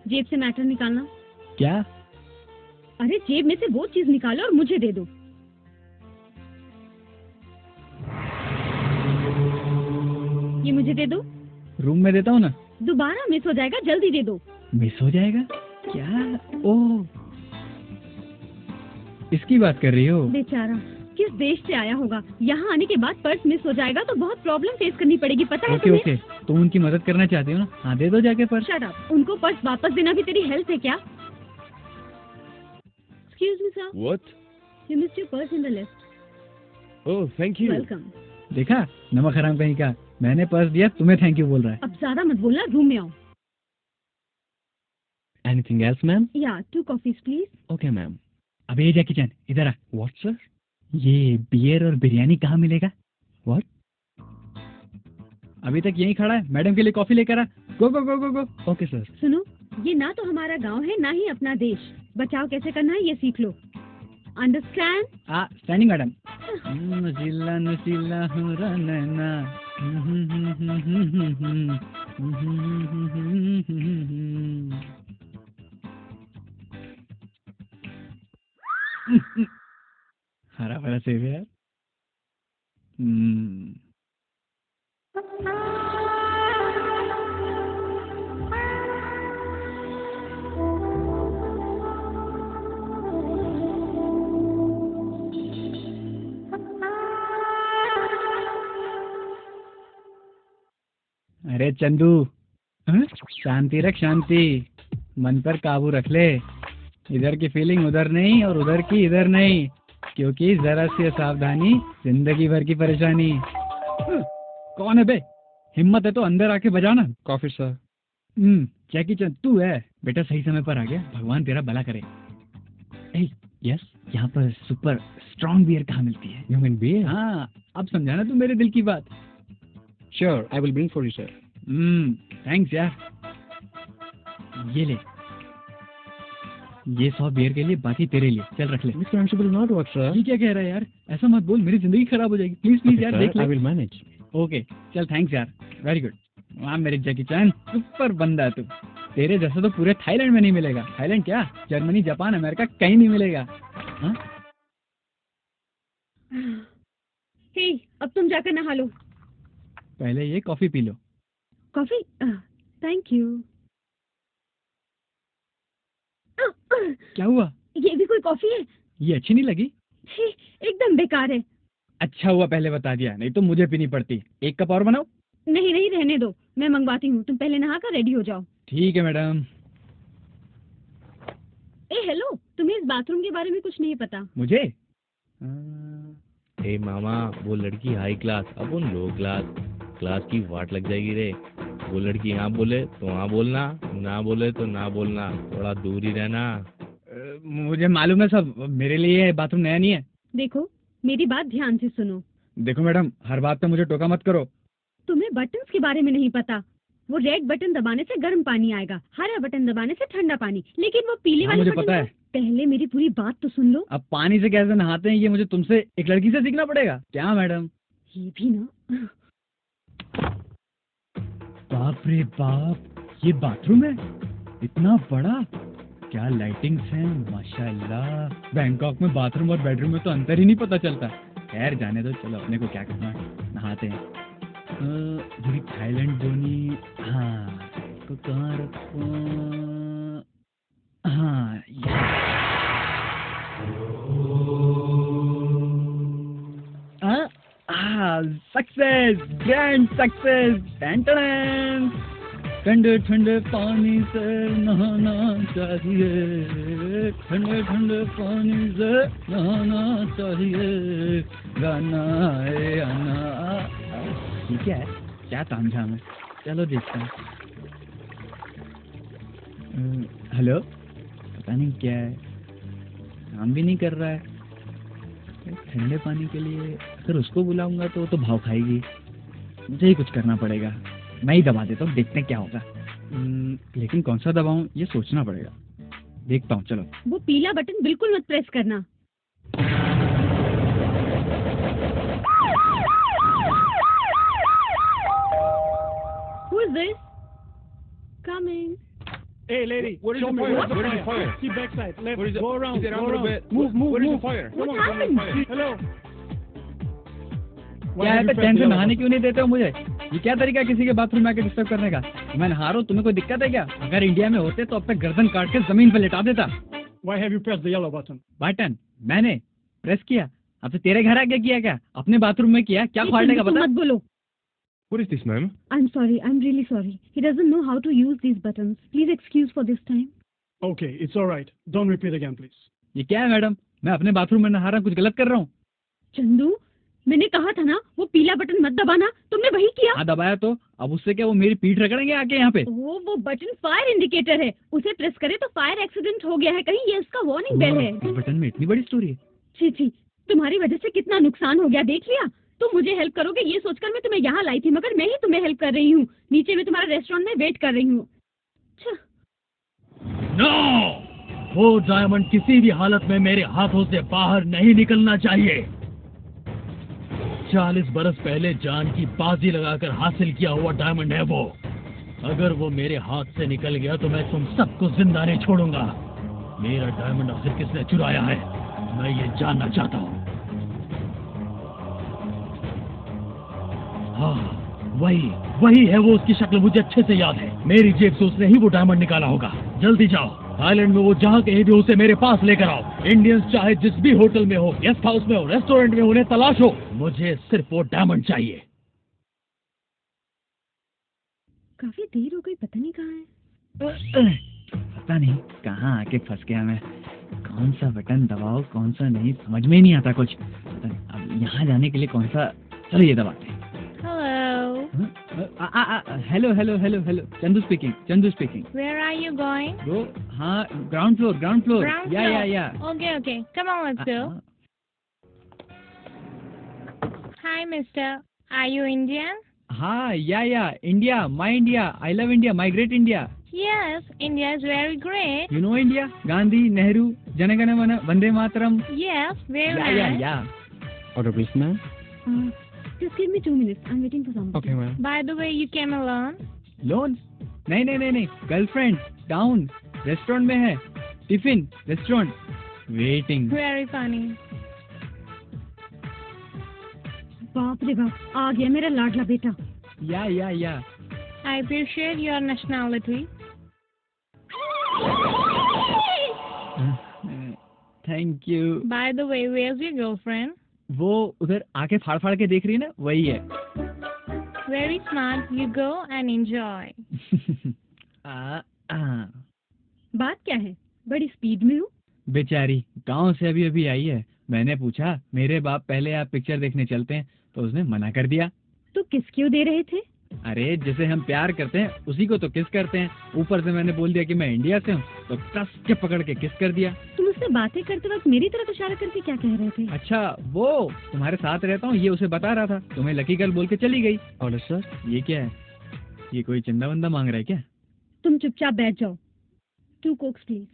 जेब से मैटर निकालना। क्या? अरे जेब में से वो चीज निकालो और मुझे दे दो। ये मुझे दे दो। रूम में देता हूँ ना। दोबारा मिस हो जाएगा, जल्दी दे दो। मिस हो जाएगा? क्या? ओह, इसकी बात कर रही हो? बेचारा, किस देश से आया होगा। यहाँ आने के बाद पर्स मिस हो जाएगा तो बहुत प्रॉब्लम फेस करनी पड़ेगी, पता है ओके तुम्हें? ओके, तुम उनकी मदद करना चाहती हो ना? हाँ दे दो जाके पर्स। Shut up. उनको पर्स वापस देना भी तेरी हेल्प है क्या? Excuse me sir, What? You missed your purse in the lift. Oh, thank you. Welcome. देखा, नमक हराम कहीं का। मैंने पर्स दिया, तुम्हें थैंक यू बोल रहा है। अब ज्यादा मत बोलना, रूम में आओ। Anything else, ma'am? या 2 कॉफीज प्लीज। Okay, ma'am. अबे ये जैकी चैन इधर आ। What, sir? ये बियर और बिरयानी कहाँ मिलेगा? What? अभी तक यहीं खड़ा है, मैडम के लिए कॉफी लेकर आ। गो गो गो गो गो। Okay, sir. सुनो, ये ना तो हमारा गांव है ना ही अपना देश। बचाव कैसे करना है ये सीख लो। अंडरस्टैंड? Standing madam. नशीला नशीला हो रहा हरा भरा सेब है यार। अरे चंदू, शांति रख शांति, मन पर काबू रख ले। इधर की फीलिंग उधर नहीं और उधर की इधर नहीं, क्योंकि जरा सी सावधानी जिंदगी भर की परेशानी। कौन है बे? हिम्मत है तो अंदर आके बजाना। Coffee, sir. जैकी चंद तू है बेटा, सही समय पर आ गया, भगवान तेरा भला करे। यस, यहाँ पर सुपर स्ट्रॉन्ग बियर कहाँ मिलती है? You mean beer? हाँ, अब समझा ना तू मेरे दिल की बात। Sure, I will bring for you, sir. Thanks यार। ये ले, ये 100 बियर के लिए, बाकी तेरे लिए। चल रख ले। This friendship will not work, sir. ये क्या कह रहा है यार? ऐसा मत बोल, मेरी जिंदगी खराब हो जाएगी। प्लीज प्लीज यार, देख ले। I will manage. ओके चल, थैंक्स यार, वेरी गुड। वाह मेरे जैकी चैन, सुपर बंदा है तू। तेरे जैसा तो पूरे थाईलैंड में नहीं मिलेगा। थाईलैंड क्या, जर्मनी, जापान, अमेरिका कहीं नहीं मिलेगा। हाँ? हे, अब तुम जाकर नहा लो। पहले ये coffee P low. Coffee? Thank you. क्या हुआ? ये भी कोई कॉफी है? ये अच्छी नहीं लगी? छी, एकदम बेकार है। अच्छा हुआ पहले बता दिया, नहीं तो मुझे पीनी पड़ती। 1 कप और बनाओ? नहीं नहीं, रहने दो, मैं मंगवाती हूँ। तुम पहले नहा कर रेडी हो जाओ। ठीक है मैडम। हेलो, तुम्हें इस बाथरूम के बारे में कुछ नहीं पता? मुझे? हे मामा, वो लड़की हाई क्लास, अब वो लो क्लास। क्लास की वाट लग जाएगी रे। वो लड़की हाँ बोले तो हाँ बोलना, ना बोले तो ना बोलना, थोड़ा दूर ही रहना। मुझे मालूम है सब, मेरे लिए बाथरूम नया नहीं है। देखो, मेरी बात ध्यान से सुनो। देखो मैडम, हर बात पे मुझे टोका मत करो। तुम्हें बटन्स के बारे में नहीं पता। वो रेड बटन दबाने से गर्म पानी आएगा, हरा बटन दबाने से ठंडा पानी, लेकिन वो पीले वाले मुझे बटन पता है। पहले मेरी पूरी बात तो सुन लो। अब पानी से कैसे नहाते हैं ये मुझे तुमसे एक लड़की से सीखना पड़ेगा क्या मैडम? ये भी ना। बाप रे बाप, ये बाथरूम है इतना बड़ा, क्या लाइटिंग्स हैं माशाल्लाह। बैंकॉक में बाथरूम और बेडरूम में तो अंतर ही नहीं पता चलता। खैर जाने दो, चलो अपने को क्या करना है, नहाते हैं। थोड़ी थाईलैंड बोनी, हाँ इसको कहाँ रखो? हाँ सक्सेस, ग्रैंड सक्सेस। ठंडे ठंडे पानी से नहाना चाहिए, ठंडे ठंडे पानी से नहाना चाहिए, गाना है आना। ठीक है, क्या तामझाम है, चलो देखते हैं। हेलो, पता नहीं क्या है, काम भी नहीं कर रहा है। ठंडे पानी के लिए अगर उसको बुलाऊंगा तो वो तो भाव खाएगी। मुझे ही कुछ करना पड़ेगा। मैं ही दबा देता हूँ, देखते हैं क्या होगा। लेकिन कौन सा दबाऊं ये सोचना पड़ेगा। देखता हूँ, चलो। वो पीला बटन बिल्कुल मत प्रेस करना। Who is this? Coming. Hey, lady, what is the fire? What is the fire? See backside, left, go around, go around. Move. What is the fire? What happened? Hello. क्या है, चैन से नहाने क्यों नहीं देते हो मुझे? ये क्या तरीका है किसी के बाथरूम में आके डिस्टर्ब करने का? मैं नहा रहा हूँ, तुम्हें कोई दिक्कत है क्या? अगर इंडिया में होते तो अब तक गर्दन काट के जमीन पर लिटा देता। Why have you pressed the yellow button? Button मैंने प्रेस किया, आपसे तेरे घर आके किया क्या? अपने बाथरूम में किया? क्या फाड़ने का बता? मत बोलो। What is this, ma'am? I'm sorry. I'm really sorry. He doesn't know how to use these buttons. Please excuse for this time. Okay, it's all right. Don't repeat again, please. ये क्या है मैडम? मैं अपने bathroom में नहा रहा हूँ, कुछ गलत कर रहा हूँ? चंदू, मैंने कहा था ना वो पीला बटन मत दबाना, तुमने वही किया। हाँ दबाया तो, अब उससे क्या वो मेरी पीठ रगड़ेंगे आके यहाँ पे? वो बटन फायर इंडिकेटर है, उसे प्रेस करे तो फायर एक्सीडेंट हो गया है कहीं, ये इसका वार्निंग बेल है। इस बटन में इतनी बड़ी स्टोरी है? छी छी, तुम्हारी वजह से कितना नुकसान हो गया देख लिया। तुम मुझे हेल्प करोगे ये सोचकर मैं तुम्हें यहाँ लाई थी, मगर मैं ही तुम्हें हेल्प कर रही हूँ। नीचे मैं तुम्हारा रेस्टोरेंट में वेट कर रही हूँ। नो! वो डायमंड किसी भी हालत में मेरे हाथों से बाहर नहीं निकलना चाहिए। 40 बरस पहले जान की बाजी लगाकर हासिल किया हुआ डायमंड है वो। अगर वो मेरे हाथ से निकल गया तो मैं तुम सबको जिंदा नहीं छोड़ूंगा। मेरा डायमंड आखिर किसने चुराया है, मैं ये जानना चाहता हूँ। हाँ, वही है वो, उसकी शक्ल मुझे अच्छे से याद है। मेरी जेब से उसने ही वो डायमंड निकाला होगा। जल्दी जाओ, थाईलैंड में वो जहाँ कहीं भी उसे मेरे पास लेकर आओ। इंडियंस चाहे जिस भी होटल में हो, गेस्ट हाउस में हो, रेस्टोरेंट में, उन्हें तलाशो। मुझे सिर्फ वो डायमंड चाहिए। काफी देर हो गई, पता नहीं कहाँ है। पता नहीं कहाँ आके फंस गया मैं। कौन सा बटन दबाओ कौन सा नहीं, समझ में ही नहीं आता कुछ। पता नहीं अब यहाँ जाने के लिए कौन सा, चलो ये दबाते हैं। Hello hello hello hello, Chandu speaking. Where are you going? वो हाँ, ग्राउंड फ्लोर। Ground floor. या Okay. Come on, let's go. Hi, mister. Are you Indian? हाँ या India, my India, I love India, my great India. Yes, India is very great. You know India, Gandhi, Nehru, Jana Gana Mana, Vande Mataram. Yes, very nice. या Order please, ma'am. Just give me 2 minutes. I'm waiting for somebody. Okay, ma'am. By the way, you came alone? Loan? नहीं, girlfriend down, restaurant में है, tiffin, restaurant, waiting. Very funny. बाप रे बाप, आ गया मेरा लाडला बेटा। या I appreciate your nationality. Thank you. By the way, where's your girlfriend? वो उधर आके फाड़ के देख रही है ना, वही है। Very smart. You go and enjoy. बात क्या है, बड़ी स्पीड में हूँ। बेचारी गांव से अभी आई है। मैंने पूछा मेरे बाप पहले आप पिक्चर देखने चलते हैं, तो उसने मना कर दिया। तो किस क्यों दे रहे थे? अरे जिसे हम प्यार करते हैं उसी को तो किस करते हैं। ऊपर से मैंने बोल दिया कि मैं इंडिया से हूँ, तो कस के पकड़ के किस कर दिया। तुम उससे बातें करते वक्त मेरी तरफ इशारा करके क्या कह रहे थे? अच्छा, वो तुम्हारे साथ रहता हूँ ये उसे बता रहा था, तुम्हें लकी गर्ल बोल के चली गई। और सर ये क्या है, ये कोई चंदा वंदा मांग रहा है क्या? तुम चुपचाप बैठ जाओ। 2 Cokes please.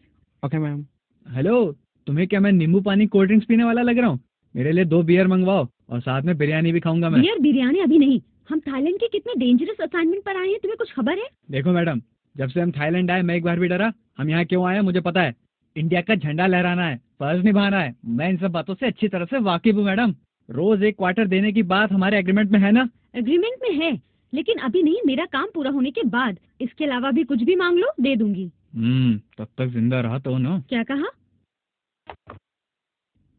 Okay ma'am. Hello, तुम्हें क्या मैं नींबू पानी कोल्ड ड्रिंक्स पीने वाला लग रहा हूँ? मेरे लिए 2 बियर मंगवाओ और साथ में बिरयानी भी खाऊंगा मैं। बिरयानी अभी नहीं, हम थाईलैंड के कितने डेंजरस असाइनमेंट पर आए हैं, तुम्हें कुछ खबर है? देखो मैडम, जब से हम थाईलैंड आए मैं एक बार भी डरा। हम यहाँ क्यों आए मुझे पता है। इंडिया का झंडा लहराना है, फर्ज निभाना है। मैं इन सब बातों से अच्छी तरह से वाकिफ हूँ मैडम। रोज 1 क्वार्टर देने की बात हमारे एग्रीमेंट में है ना? एग्रीमेंट में है, लेकिन अभी नहीं, मेरा काम पूरा होने के बाद। इसके अलावा भी कुछ भी मांग लो, दे दूंगी। तब तक जिंदा रहा तो ना। क्या कहा?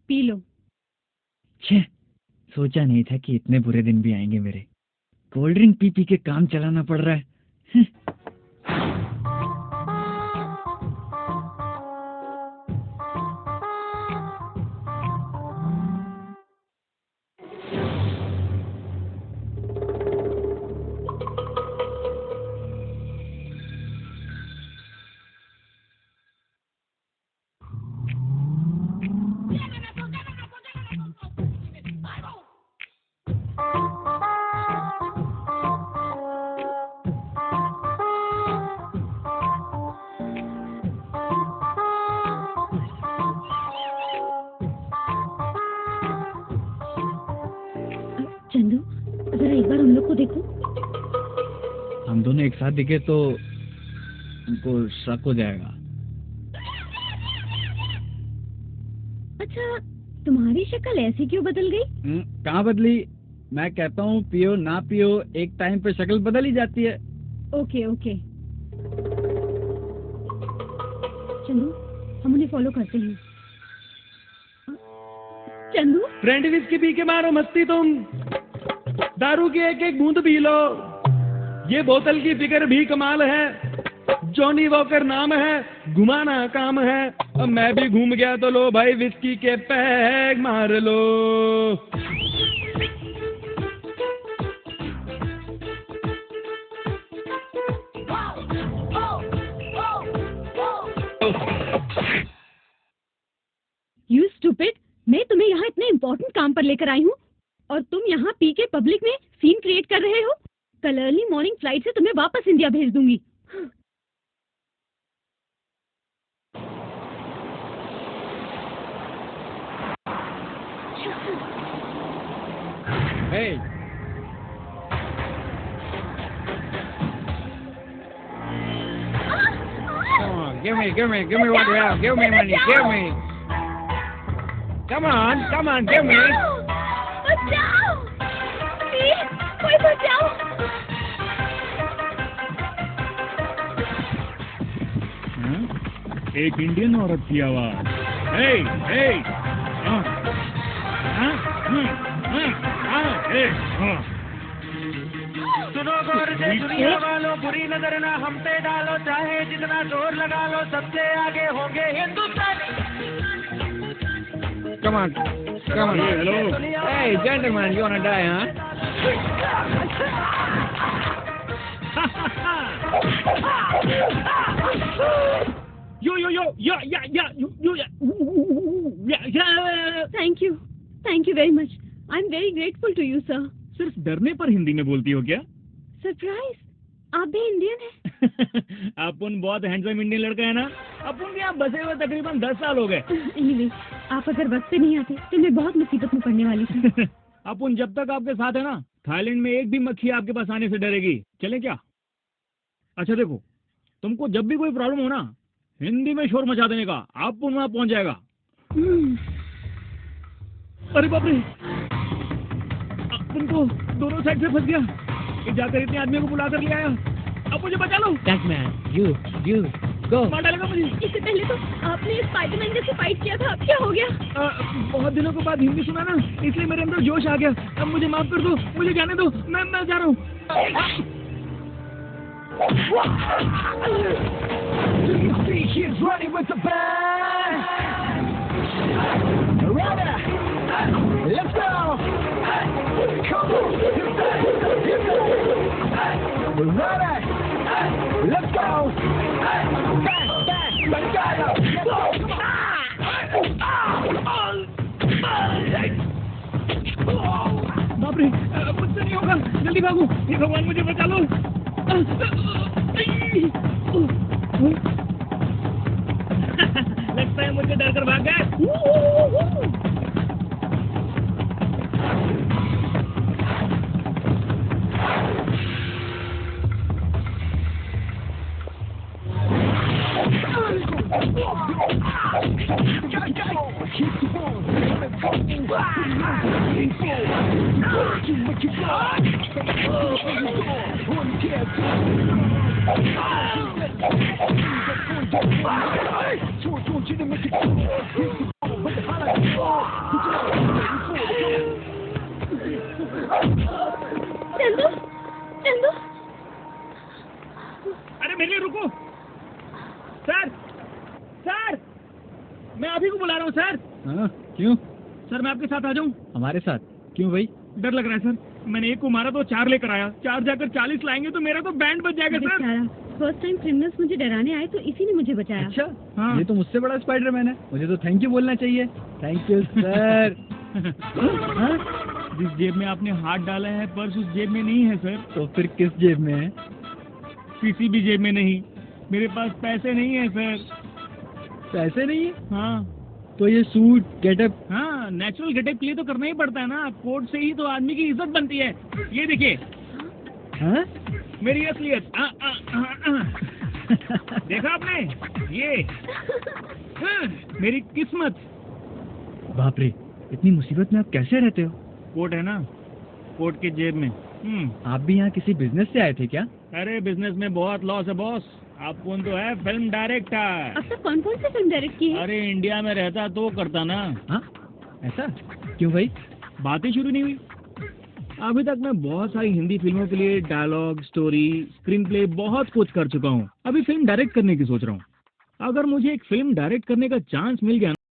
P low. छे, सोचा नहीं था कि इतने बुरे दिन भी आएंगे मेरे। कोल्ड ड्रिंक पी के काम चलाना पड़ रहा है। चंदू, जरा एक बार हम लोग को देखो। हम दोनों एक साथ दिखे तो उनको शक हो जाएगा। अच्छा, तुम्हारी शक्ल ऐसी क्यों बदल गई? कहाँ बदली? मैं कहता हूँ पियो ना पियो, एक टाइम पे शक्ल बदल ही जाती है। ओके ओके चंदू, हम उन्हें फॉलो करते हैं। चंदू फ्रेंड विस्की पी के मारो मस्ती तुम, दारू की एक एक बूंद पी लो, ये बोतल की फिक्र भी कमाल है, जॉनी वॉकर नाम है, घुमाना काम है, अब मैं भी घूम गया तो लो भाई विस्की के पैग मार लो। यू स्टूपिड, मैं तुम्हें यहाँ इतने इम्पोर्टेंट काम पर लेकर आई हूँ और तुम यहाँ पी के पब्लिक में सीन क्रिएट कर रहे हो। कल अर्ली मॉर्निंग फ्लाइट से तुम्हें वापस इंडिया भेज दूंगी। Hey. Come on, give me what you have. Give me money, give me. Come on, give me. बचाओ! प्लीज, कोई बचाओ! एक इंडियन औरत की आवाज। हे, हे, सुनो गौर से दुनिया वालों, बुरी नजर ना हम पे डालो, चाहे जितना जोर लगा लो, सबसे आगे होंगे हिंदुस्तानी। Come on. Hey, hello. Hey, gentlemen, you wanna die, huh? Thank you very much. I'm very grateful to you, sir. सिर्फ डरने पर हिंदी में बोलती हो क्या? सरप्राइज, आप भी इंडियन हैं? अपन बहुत हैंडसम इंडियन लड़का है ना। अपन यहाँ बसे हुए तकरीबन 10 साल हो गए। Anyway, आप अगर वक्त पे नहीं आते तो मैं बहुत मुसीबत में पड़ने वाली थी। अपन जब तक आपके साथ है ना, थाईलैंड में एक भी मक्खी आपके पास आने से डरेगी। चले क्या? अच्छा देखो, तुमको जब भी कोई प्रॉब्लम हो ना, हिंदी में शोर मचा देने का, आप वहाँ पहुँच जाएगा। अरे बाप रे, अपन तो दोनों साइड से फंस गया। ये जाकर इतने आदमियों को बुला कर ले आया, अब मुझे बचा लो। you go. मार डालेगा मुझे। इससे पहले तो आपने स्पाइडरमैन जैसे फाइट किया था, अब क्या हो गया? बहुत दिनों के बाद हिंदी सुना ना, इसलिए मेरे अंदर जोश आ गया। अब मुझे माफ कर दो, मुझे जाने दो, मैं जा रहा हूँ। Let's go! Come on! Let's go! Bang, bang, Bengala! बाप रे, मुझसे नहीं होगा, जल्दी भागो, ये भगवान मुझे बचा लो। लगता है मुझे डर कर भाग गए। चंदू, अरे मेरे लिए रुको। सर, मैं अभी को बुला रहा हूँ सर। हाँ, क्यों? सर मैं आपके साथ आ जाऊँ? हमारे साथ? क्यों भाई? डर लग रहा है सर। मैंने एक को मारा तो 4 लेकर आया, 4 जाकर 40 लाएंगे तो मेरा तो बैंड बच जाएगा सर। फर्स्ट टाइम क्रिमिनल्स मुझे डराने आए तो इसी ने मुझे बचाया। अच्छा, हाँ। ये तो मुझसे बड़ा स्पाइडरमैन है, मुझे तो थैंक यू बोलना चाहिए। Thank you sir. जिस जेब में आपने हाथ डाला है पर्स उस जेब में नहीं है सर। तो फिर किस जेब में है? किसी भी जेब में नहीं, मेरे पास पैसे नहीं है सर। पैसे नहीं है? हाँ। तो ये सूट गेटअप? हाँ, नेचुरल गेटअप के लिए तो करना ही पड़ता है ना, कोट से ही तो आदमी की इज्जत बनती है। ये देखिए। हाँ? मेरी असलियत। देखा आपने? ये मेरी किस्मत। बाप रे, इतनी मुसीबत में आप कैसे रहते हो? कोट है ना, कोट के जेब में। आप भी यहाँ किसी बिजनेस से आए थे क्या? अरे बिजनेस में बहुत लॉस है बॉस। आप कौन तो है फिल्म डायरेक्टर। अब तक कौन कौन सी फिल्म डायरेक्ट की है? अरे इंडिया में रहता तो करता ना। हाँ? ऐसा क्यों भाई? बातें शुरू नहीं हुई? अभी तक मैं बहुत सारी हिंदी फिल्मों के लिए डायलॉग, स्टोरी, स्क्रीन प्ले बहुत कुछ कर चुका हूँ। अभी फिल्म डायरेक्ट करने की सोच रहा हूँ। अगर मुझे एक फिल्म डायरेक्ट करने का चांस मिल गया